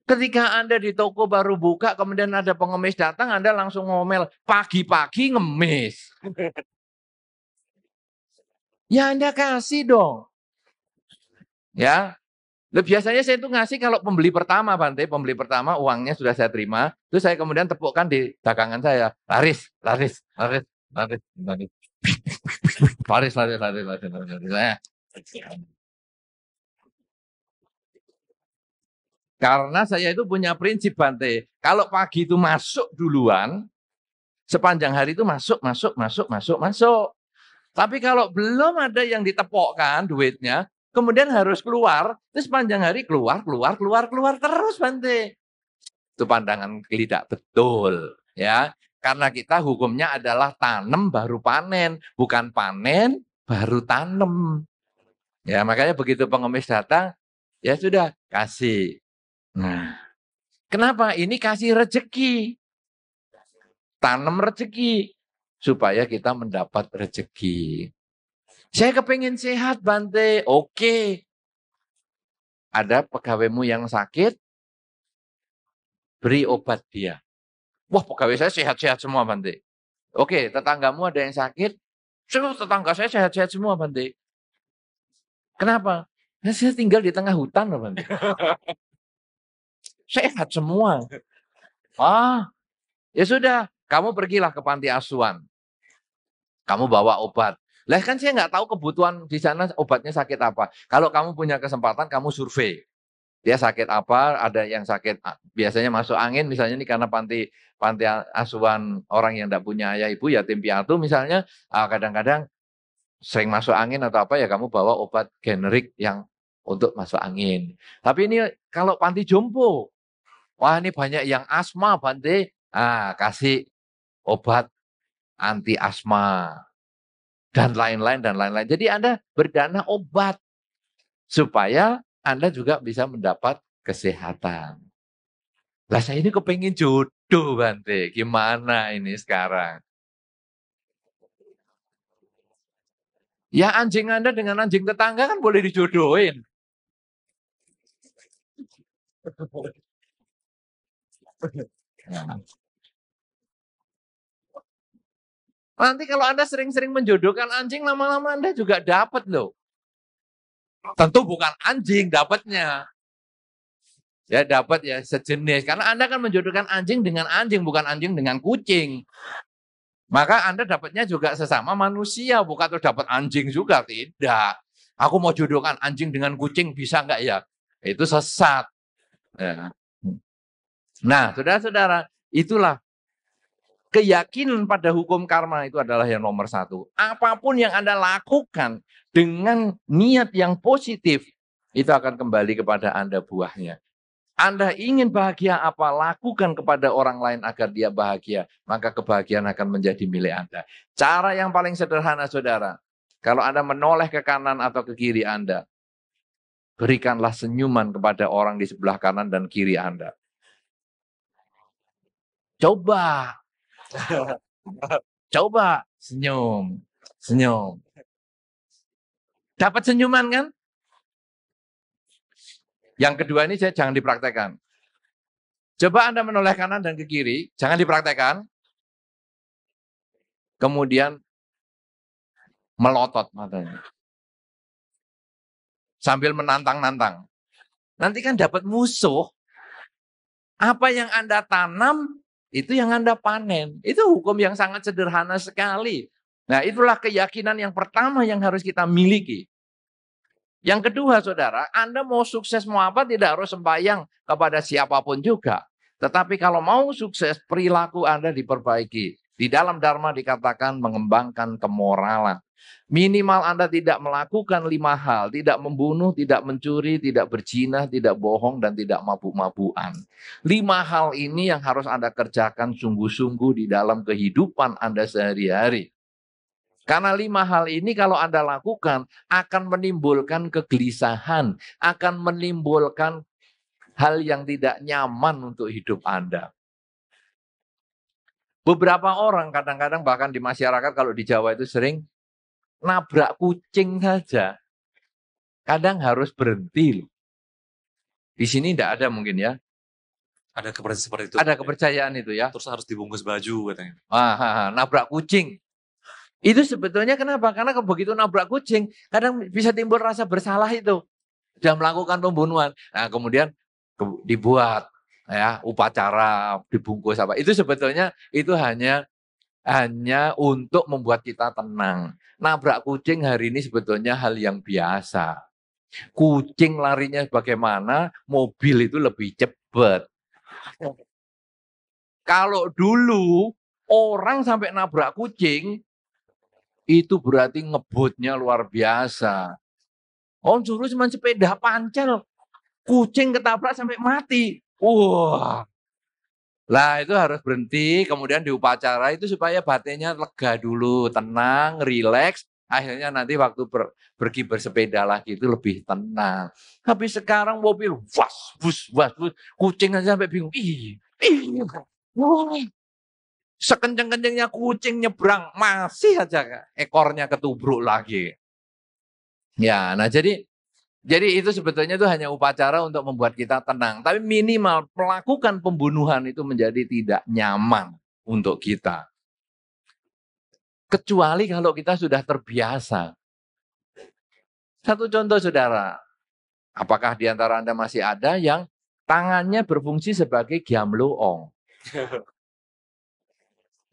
Ketika Anda di toko baru buka, kemudian ada pengemis datang, Anda langsung ngomel, pagi-pagi ngemis. Ya Anda kasih dong. Ya, biasanya saya itu ngasih kalau pembeli pertama, Bante. Pembeli pertama uangnya sudah saya terima, terus saya kemudian tepukkan di dagangan saya. Laris. Karena saya itu punya prinsip, Bante. Kalau pagi itu masuk duluan, sepanjang hari itu masuk. Tapi kalau belum ada yang ditepokkan duitnya, kemudian harus keluar, terus sepanjang hari keluar terus, Bante. Itu pandangan tidak betul, ya. Karena kita hukumnya adalah tanam baru panen, bukan panen baru tanam. Ya, makanya begitu pengemis datang, ya sudah kasih. Nah, kenapa? Ini kasih rezeki. Tanam rezeki. Supaya kita mendapat rezeki. Saya kepengen sehat, Bante. Oke. Ada pegawaimu yang sakit, beri obat dia. Wah, pegawai saya sehat-sehat semua, Bante. Oke, tetanggamu ada yang sakit, tetangga saya sehat-sehat semua, Bante. Kenapa? Nah, saya tinggal di tengah hutan, Bante. Sehat semua. Ya sudah, kamu pergilah ke panti asuhan. Kamu bawa obat. Lah kan saya nggak tahu kebutuhan di sana obatnya sakit apa. Kalau kamu punya kesempatan, kamu survei. Dia sakit apa, ada yang sakit, biasanya masuk angin, misalnya ini karena panti asuhan orang yang tidak punya ayah ibu, yatim piatu misalnya, kadang-kadang sering masuk angin atau apa, ya kamu bawa obat generik yang untuk masuk angin. Tapi ini kalau panti jompo, wah ini banyak yang asma, Bante, kasih obat anti asma dan lain-lain. Jadi Anda berdana obat supaya Anda juga bisa mendapat kesehatan. Lah saya ini kepengen jodoh, Bante. Gimana ini sekarang? Ya anjing Anda dengan anjing tetangga kan boleh dijodohin. Nanti kalau Anda sering-sering menjodohkan anjing, lama-lama Anda juga dapat loh. Tentu bukan anjing dapatnya. Ya dapat ya sejenis. Karena Anda kan menjodohkan anjing dengan anjing, bukan anjing dengan kucing. Maka Anda dapatnya juga sesama manusia, bukan tuh dapat anjing juga, tidak. Aku mau jodohkan anjing dengan kucing, bisa nggak ya? Itu sesat. Ya. Nah, saudara-saudara, itulah keyakinan pada hukum karma itu adalah yang nomor satu. Apapun yang Anda lakukan dengan niat yang positif, itu akan kembali kepada Anda buahnya. Anda ingin bahagia apa, lakukan kepada orang lain agar dia bahagia. Maka kebahagiaan akan menjadi milik Anda. Cara yang paling sederhana, saudara. Kalau Anda menoleh ke kanan atau ke kiri Anda, berikanlah senyuman kepada orang di sebelah kanan dan kiri Anda. Coba. Coba senyum. Senyum. Dapat senyuman kan? Yang kedua ini jangan dipraktekkan. Coba Anda menoleh kanan dan ke kiri, jangan dipraktekkan. Kemudian melotot matanya. Sambil menantang-nantang. Nanti kan dapat musuh. Apa yang Anda tanam, itu yang Anda panen. Itu hukum yang sangat sederhana sekali. Nah, itulah keyakinan yang pertama yang harus kita miliki. Yang kedua, saudara, Anda mau sukses mau apa tidak harus sembahyang kepada siapapun juga. Tetapi kalau mau sukses, perilaku Anda diperbaiki. Di dalam Dharma dikatakan mengembangkan kemoralan. Minimal Anda tidak melakukan 5 hal. Tidak membunuh, tidak mencuri, tidak berzina, tidak bohong, dan tidak mabuk-mabukan. 5 hal ini yang harus Anda kerjakan sungguh-sungguh di dalam kehidupan Anda sehari-hari. Karena 5 hal ini kalau Anda lakukan akan menimbulkan kegelisahan, akan menimbulkan hal yang tidak nyaman untuk hidup Anda. Beberapa orang kadang-kadang bahkan di masyarakat kalau di Jawa itu sering nabrak kucing saja. Kadang harus berhenti loh. Di sini tidak ada mungkin ya. Ada kepercayaan seperti itu. Ada kepercayaan itu ya. Terus harus dibungkus baju katanya. Nabrak kucing. Itu sebetulnya kenapa? Karena begitu nabrak kucing, kadang bisa timbul rasa bersalah itu. Sudah melakukan pembunuhan. Nah, kemudian dibuat ya upacara, dibungkus apa. Itu sebetulnya itu hanya untuk membuat kita tenang. Nabrak kucing hari ini sebetulnya hal yang biasa. Kucing larinya bagaimana, mobil itu lebih cepat. Kalau dulu orang sampai nabrak kucing, itu berarti ngebutnya luar biasa. Oh, suruh cuma sepeda pancel. Kucing ketabrak sampai mati. Wah. Lah itu harus berhenti, kemudian diupacara itu supaya batinnya lega dulu, tenang, rileks. Akhirnya nanti waktu pergi bersepeda lagi itu lebih tenang. Tapi sekarang mobil was, kucing aja sampai bingung. Wah. Sekenceng-kencengnya kucing nyebrang, masih aja ekornya ketubruk lagi. Ya, nah jadi itu sebetulnya itu hanya upacara untuk membuat kita tenang. Tapi minimal melakukan pembunuhan itu menjadi tidak nyaman untuk kita. Kecuali kalau kita sudah terbiasa. Satu contoh saudara, apakah di antara Anda masih ada yang tangannya berfungsi sebagai giamloong?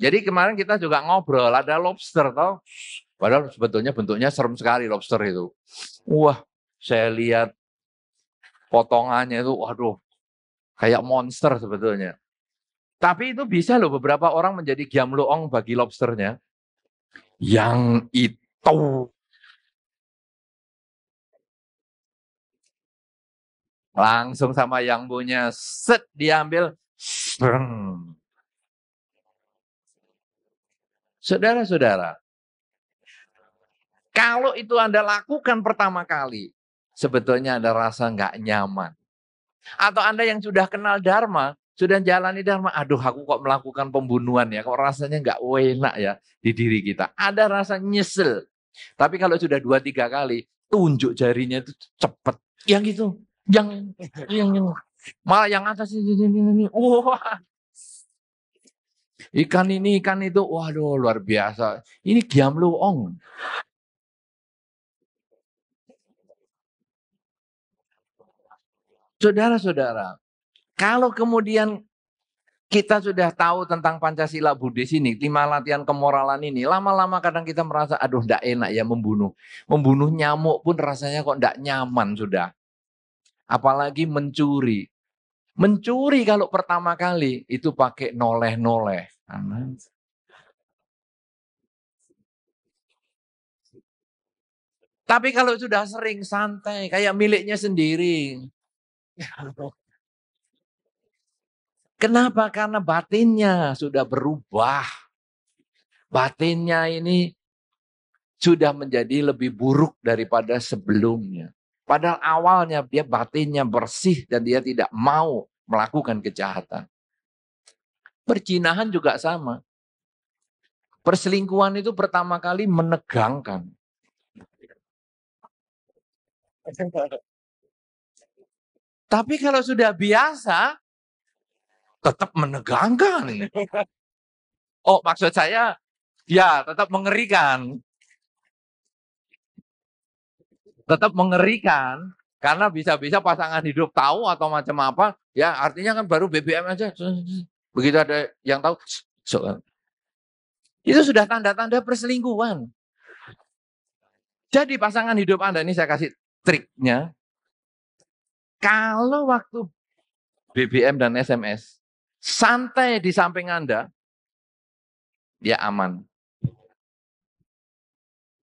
Jadi kemarin kita juga ngobrol, ada lobster toh. Padahal sebetulnya bentuknya serem sekali lobster itu. Wah, saya lihat potongannya itu, waduh, kayak monster sebetulnya. Tapi itu bisa loh beberapa orang menjadi giamloong bagi lobsternya. Yang itu langsung sama yang punya set diambil. Saudara-saudara, kalau itu Anda lakukan pertama kali, sebetulnya Anda rasa nggak nyaman. Atau Anda yang sudah kenal Dharma, sudah jalani Dharma, aduh aku kok melakukan pembunuhan ya, kok rasanya nggak enak ya di diri kita. Ada rasa nyesel. Tapi kalau sudah 2-3 kali, tunjuk jarinya itu cepat. Yang itu, yang malah yang atas ini. Wah, ikan ini, ikan itu, waduh luar biasa. Ini giamloong. Saudara-saudara, kalau kemudian kita sudah tahu tentang Pancasila Buddhis ini, 5 latihan kemoralan ini, lama-lama kadang kita merasa, aduh enggak enak ya membunuh. Membunuh nyamuk pun rasanya kok enggak nyaman sudah. Apalagi mencuri. Mencuri kalau pertama kali, itu pakai noleh-noleh. Tapi kalau sudah sering santai, kayak miliknya sendiri. Kenapa? Karena batinnya sudah berubah. Batinnya ini sudah menjadi lebih buruk daripada sebelumnya. Padahal awalnya dia batinnya bersih dan dia tidak mau melakukan kejahatan. Perzinahan juga sama. Perselingkuhan itu pertama kali menegangkan. Tapi kalau sudah biasa, tetap menegangkan. Oh, maksud saya, ya tetap mengerikan. Tetap mengerikan, karena bisa-bisa pasangan hidup tahu atau macam apa, ya artinya kan baru BBM aja. Begitu ada yang tahu, itu sudah tanda-tanda perselingkuhan. Jadi pasangan hidup Anda, ini saya kasih triknya. Kalau waktu BBM dan SMS, santai di samping Anda, dia aman.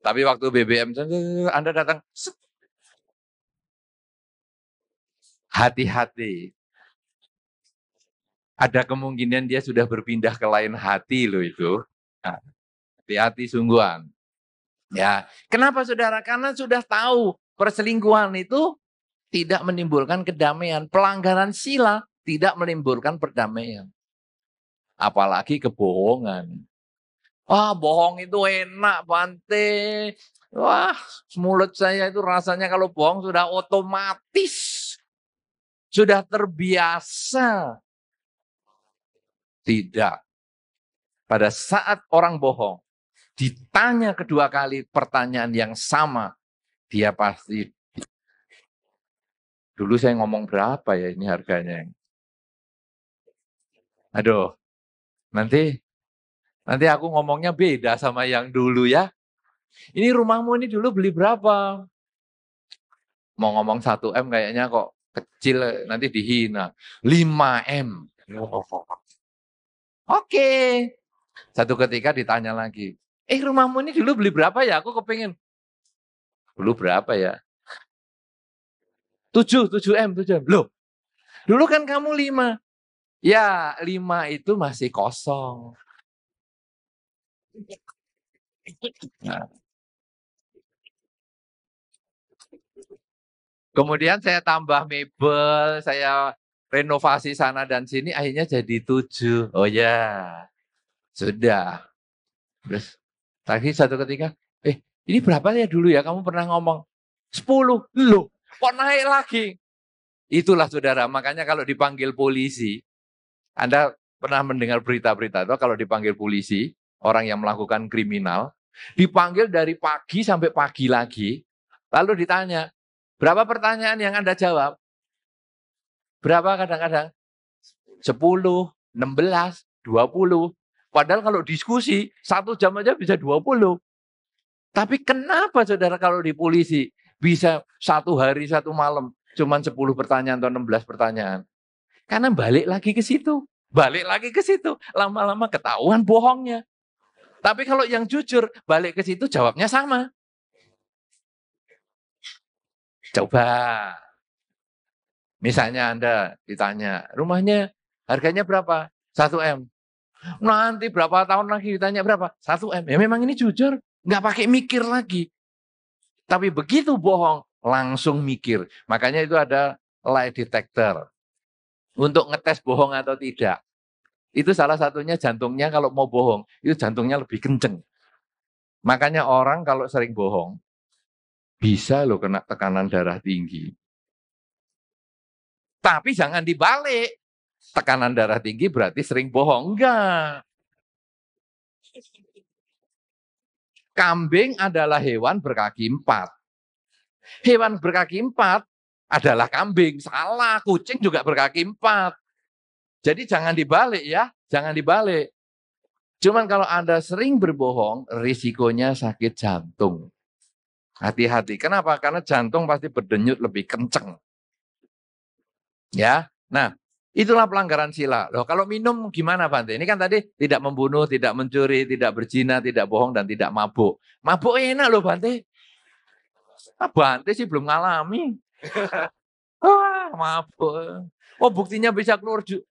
Tapi waktu BBM, Anda datang, hati-hati. Ada kemungkinan dia sudah berpindah ke lain hati loh itu. Nah, hati-hati sungguhan. Ya, kenapa saudara? Karena sudah tahu perselingkuhan itu tidak menimbulkan kedamaian. Pelanggaran sila tidak menimbulkan perdamaian. Apalagi kebohongan. Wah, bohong itu enak, Bante. Wah, mulut saya itu rasanya kalau bohong sudah otomatis. Sudah terbiasa. Tidak. Pada saat orang bohong, ditanya kedua kali pertanyaan yang sama, dia pasti, dulu saya ngomong berapa ya ini harganya? Aduh, nanti aku ngomongnya beda sama yang dulu ya. Ini rumahmu ini dulu beli berapa? Mau ngomong 1M kayaknya kok kecil, nanti dihina. 5M. Oke. Satu ketika ditanya lagi, rumahmu ini dulu beli berapa ya? Aku kepingin. Dulu berapa ya? 7M. Loh, dulu kan kamu 5. Ya, 5 itu masih kosong. Nah. Kemudian saya tambah mebel, saya renovasi sana dan sini, akhirnya jadi 7. Oh ya, sudah. Terus tadi satu ketika, ini berapa ya dulu ya? Kamu pernah ngomong 10. Loh, kok naik lagi? Itulah saudara, makanya kalau dipanggil polisi, Anda pernah mendengar berita-berita itu kalau dipanggil polisi, orang yang melakukan kriminal, dipanggil dari pagi sampai pagi lagi, lalu ditanya, berapa pertanyaan yang Anda jawab? Berapa kadang-kadang? 10, 16, 20. Padahal kalau diskusi, 1 jam aja bisa 20. Tapi kenapa saudara kalau di polisi bisa 1 hari 1 malam cuma 10 pertanyaan atau 16 pertanyaan? Karena balik lagi ke situ. Balik lagi ke situ. Lama-lama ketahuan bohongnya. Tapi kalau yang jujur, balik ke situ jawabnya sama. Coba. Misalnya Anda ditanya, rumahnya harganya berapa? 1M. Nanti berapa tahun lagi ditanya berapa? 1M. Ya memang ini jujur. Nggak pakai mikir lagi. Tapi begitu bohong, langsung mikir. Makanya itu ada lie detector. Untuk ngetes bohong atau tidak. Itu salah satunya jantungnya kalau mau bohong, itu jantungnya lebih kenceng. Makanya orang kalau sering bohong, bisa loh kena tekanan darah tinggi. Tapi jangan dibalik. Tekanan darah tinggi berarti sering bohong. Enggak. Kambing adalah hewan berkaki 4. Hewan berkaki 4 adalah kambing. Salah, kucing juga berkaki 4. Jadi jangan dibalik ya, jangan dibalik. Cuman kalau Anda sering berbohong, risikonya sakit jantung. Hati-hati. Kenapa? Karena jantung pasti berdenyut lebih kenceng. Ya. Nah, itulah pelanggaran sila. Loh, kalau minum gimana, Bante? Ini kan tadi tidak membunuh, tidak mencuri, tidak berzina, tidak bohong, dan tidak mabuk. Mabuk enak loh, Bante. Bante sih belum ngalami. Wah, mabuk. Oh, buktinya bisa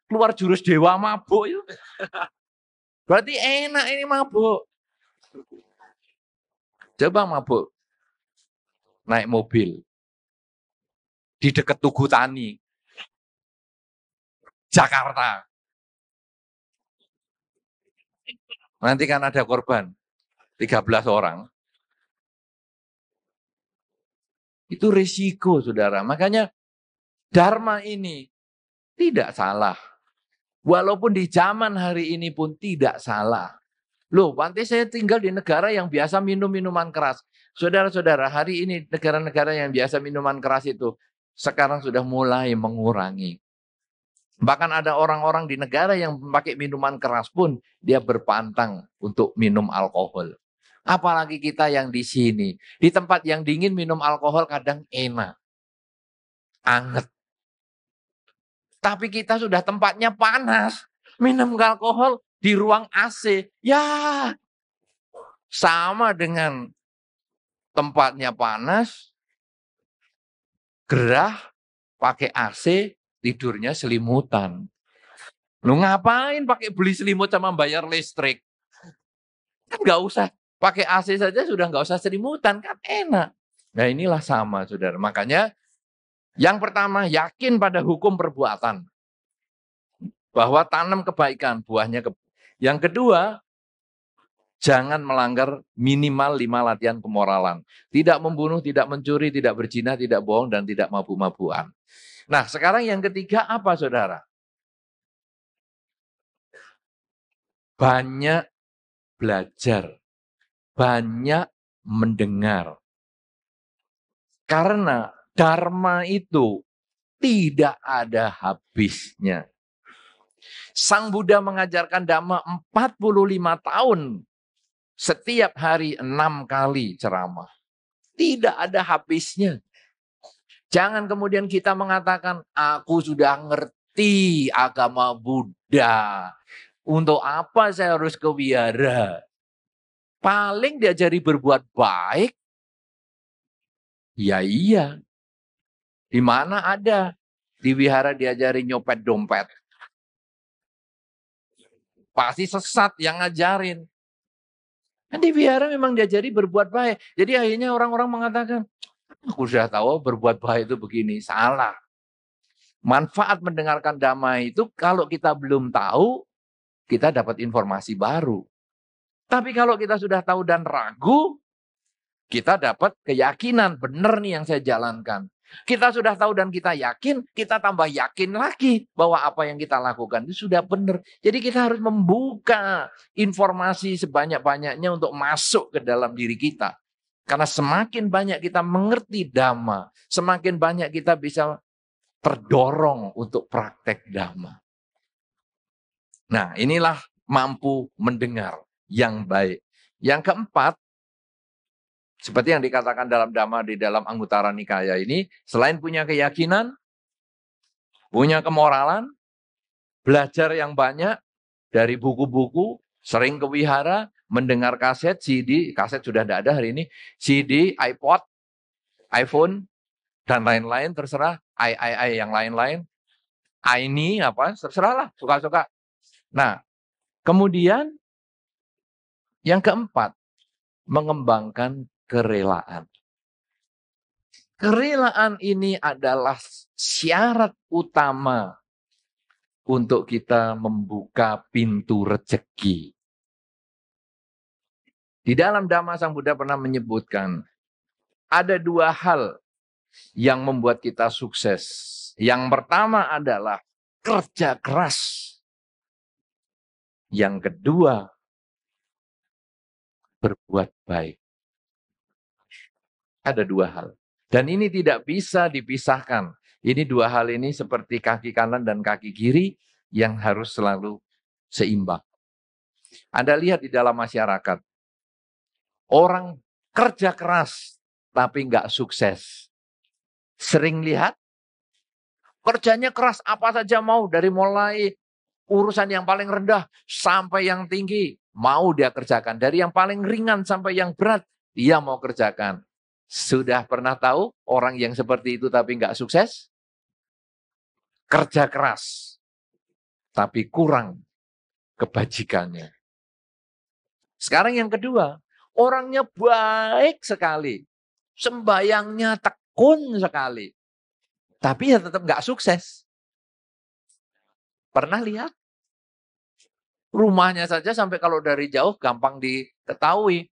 keluar jurus dewa mabuk. Berarti enak ini mabuk. Coba mabuk. Naik mobil. Di dekat Tugu Tani. Jakarta. Nanti kan ada korban. 13 orang. Itu risiko, saudara. Makanya Dharma ini tidak salah. Walaupun di zaman hari ini pun tidak salah. Loh, Bante saya tinggal di negara yang biasa minum minuman keras. Saudara-saudara, hari ini negara-negara yang biasa minuman keras itu sekarang sudah mulai mengurangi. Bahkan ada orang-orang di negara yang memakai minuman keras pun dia berpantang untuk minum alkohol. Apalagi kita yang di sini. Di tempat yang dingin minum alkohol kadang enak. Anget. Tapi kita sudah tempatnya panas. Minum alkohol di ruang AC. Ya, sama dengan tempatnya panas, gerah, pakai AC, tidurnya selimutan. Lu ngapain pakai beli selimut sama bayar listrik? Kan nggak usah. Pakai AC saja sudah nggak usah selimutan, kan enak. Nah inilah sama, saudara. Makanya yang pertama, yakin pada hukum perbuatan. Bahwa tanam kebaikan, buahnya Yang kedua, jangan melanggar minimal 5 latihan kemoralan. Tidak membunuh, tidak mencuri, tidak berzina, tidak bohong, dan tidak mabuk-mabukan. Nah, sekarang yang ketiga apa, saudara? Banyak belajar. Banyak mendengar. Karena Dharma itu tidak ada habisnya. Sang Buddha mengajarkan Dhamma 45 tahun. Setiap hari 6 kali ceramah. Tidak ada habisnya. Jangan kemudian kita mengatakan, aku sudah ngerti agama Buddha. Untuk apa saya harus ke wihara? Paling diajari berbuat baik. Ya iya. Di mana ada? Di wihara diajari nyopet dompet. Pasti sesat yang ngajarin. Kan di wihara memang diajari berbuat baik. Jadi akhirnya orang-orang mengatakan, aku sudah tahu berbuat baik itu begini. Salah. Manfaat mendengarkan Dhamma itu kalau kita belum tahu, kita dapat informasi baru. Tapi kalau kita sudah tahu dan ragu, kita dapat keyakinan. Benar nih yang saya jalankan. Kita sudah tahu dan kita yakin, kita tambah yakin lagi bahwa apa yang kita lakukan itu sudah benar. Jadi kita harus membuka informasi sebanyak-banyaknya untuk masuk ke dalam diri kita. Karena semakin banyak kita mengerti Dhamma, semakin banyak kita bisa terdorong untuk praktek Dhamma. Nah, inilah mampu mendengar yang baik. Yang keempat, seperti yang dikatakan dalam Dhamma di dalam Anguttara Nikaya ini, selain punya keyakinan, punya kemoralan, belajar yang banyak dari buku-buku, sering ke wihara, mendengar kaset, CD, kaset sudah tidak ada hari ini, CD, iPod, iPhone, dan lain-lain, terserah, yang lain-lain, ini apa, terserahlah, suka-suka. Nah, kemudian yang keempat, mengembangkan kerelaan. Kerelaan ini adalah syarat utama untuk kita membuka pintu rezeki. Di dalam Dhamma Sang Buddha pernah menyebutkan, ada 2 hal yang membuat kita sukses. Yang pertama adalah kerja keras. Yang kedua, berbuat baik. Ada 2 hal. Dan ini tidak bisa dipisahkan. Ini 2 hal ini seperti kaki kanan dan kaki kiri. yang harus selalu seimbang. Anda lihat di dalam masyarakat, orang kerja keras tapi nggak sukses. Sering lihat, kerjanya keras apa saja mau, dari mulai urusan yang paling rendah sampai yang tinggi, mau dia kerjakan. Dari yang paling ringan sampai yang berat, dia mau kerjakan. Sudah pernah tahu orang yang seperti itu tapi nggak sukses? Kerja keras, tapi kurang kebajikannya. Sekarang yang kedua, orangnya baik sekali. Sembayangnya tekun sekali. Tapi ya tetap nggak sukses. Pernah lihat? Rumahnya saja sampai kalau dari jauh gampang diketahui.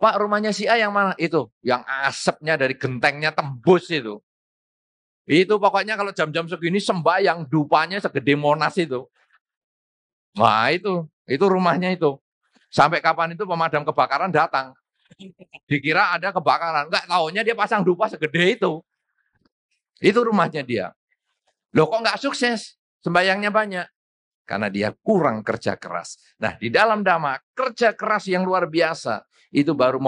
Pak, rumahnya si A yang mana? Itu, yang asapnya dari gentengnya tembus itu. Itu pokoknya kalau jam-jam segini sembayang, dupanya segede Monas itu. Wah itu rumahnya itu. Sampai kapan itu pemadam kebakaran datang. Dikira ada kebakaran. Enggak, taunya dia pasang dupa segede itu. Itu rumahnya dia. Loh kok nggak sukses? Sembayangnya banyak. Karena dia kurang kerja keras. Nah di dalam Dhamma, kerja keras yang luar biasa. Itu baru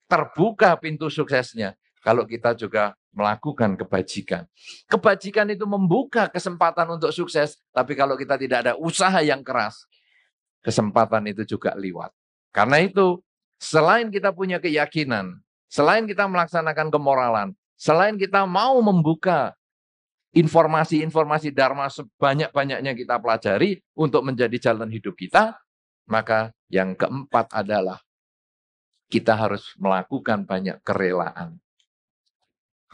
terbuka pintu suksesnya. Kalau kita juga melakukan kebajikan. Kebajikan itu membuka kesempatan untuk sukses. Tapi kalau kita tidak ada usaha yang keras, kesempatan itu juga liwat. Karena itu, selain kita punya keyakinan, selain kita melaksanakan kemoralan, selain kita mau membuka informasi-informasi Dharma sebanyak-banyaknya kita pelajari untuk menjadi jalan hidup kita, maka yang keempat adalah kita harus melakukan banyak kerelaan.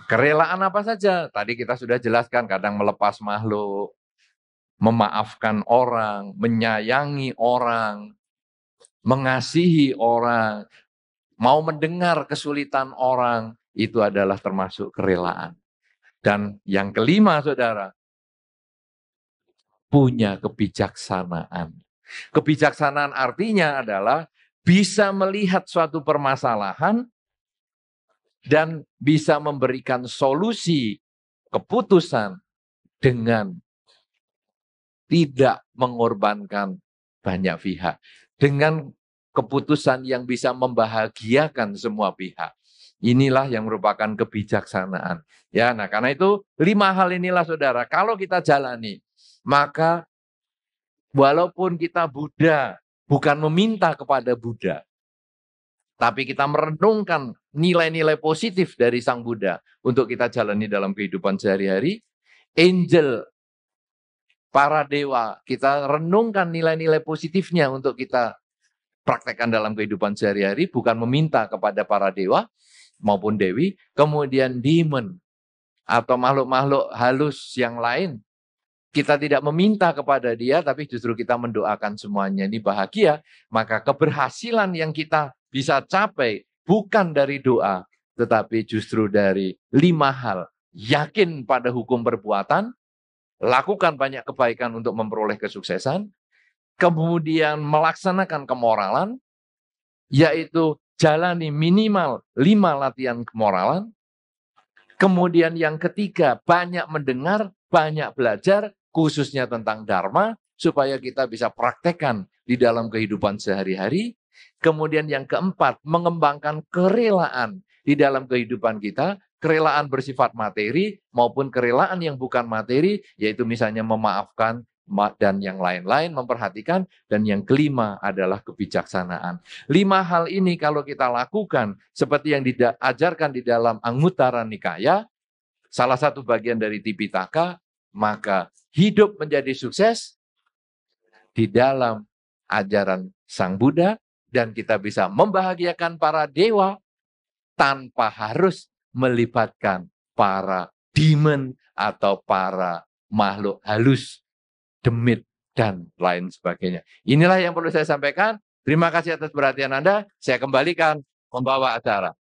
Kerelaan apa saja? Tadi kita sudah jelaskan, kadang melepas makhluk, memaafkan orang, menyayangi orang, mengasihi orang, mau mendengar kesulitan orang, itu adalah termasuk kerelaan. Dan yang kelima, saudara, punya kebijaksanaan. Kebijaksanaan artinya adalah bisa melihat suatu permasalahan dan bisa memberikan solusi, keputusan dengan tidak mengorbankan banyak pihak. Dengan keputusan yang bisa membahagiakan semua pihak. Inilah yang merupakan kebijaksanaan. Ya, nah karena itu 5 hal inilah saudara, kalau kita jalani, maka walaupun kita Buddha, bukan meminta kepada Buddha, tapi kita merenungkan nilai-nilai positif dari Sang Buddha untuk kita jalani dalam kehidupan sehari-hari. Angel, para dewa, kita renungkan nilai-nilai positifnya untuk kita praktekkan dalam kehidupan sehari-hari, bukan meminta kepada para dewa maupun dewi. Kemudian demon atau makhluk-makhluk halus yang lain, kita tidak meminta kepada dia, tapi justru kita mendoakan semuanya ini bahagia. Maka keberhasilan yang kita bisa capai bukan dari doa, tetapi justru dari 5 hal. Yakin pada hukum perbuatan, lakukan banyak kebaikan untuk memperoleh kesuksesan, kemudian melaksanakan kemoralan, yaitu jalani minimal 5 latihan kemoralan. Kemudian yang ketiga, banyak mendengar, banyak belajar, khususnya tentang Dharma, supaya kita bisa praktekkan di dalam kehidupan sehari-hari. Kemudian yang keempat, mengembangkan kerelaan di dalam kehidupan kita, kerelaan bersifat materi maupun kerelaan yang bukan materi, yaitu misalnya memaafkan dan yang lain-lain, memperhatikan. Dan yang kelima adalah kebijaksanaan. 5 hal ini kalau kita lakukan seperti yang diajarkan di dalam Anguttara Nikaya, salah satu bagian dari Tipitaka, maka hidup menjadi sukses di dalam ajaran Sang Buddha, dan kita bisa membahagiakan para dewa tanpa harus melibatkan para demon atau para makhluk halus, demit, dan lain sebagainya. Inilah yang perlu saya sampaikan. Terima kasih atas perhatian Anda. Saya kembalikan membawa acara.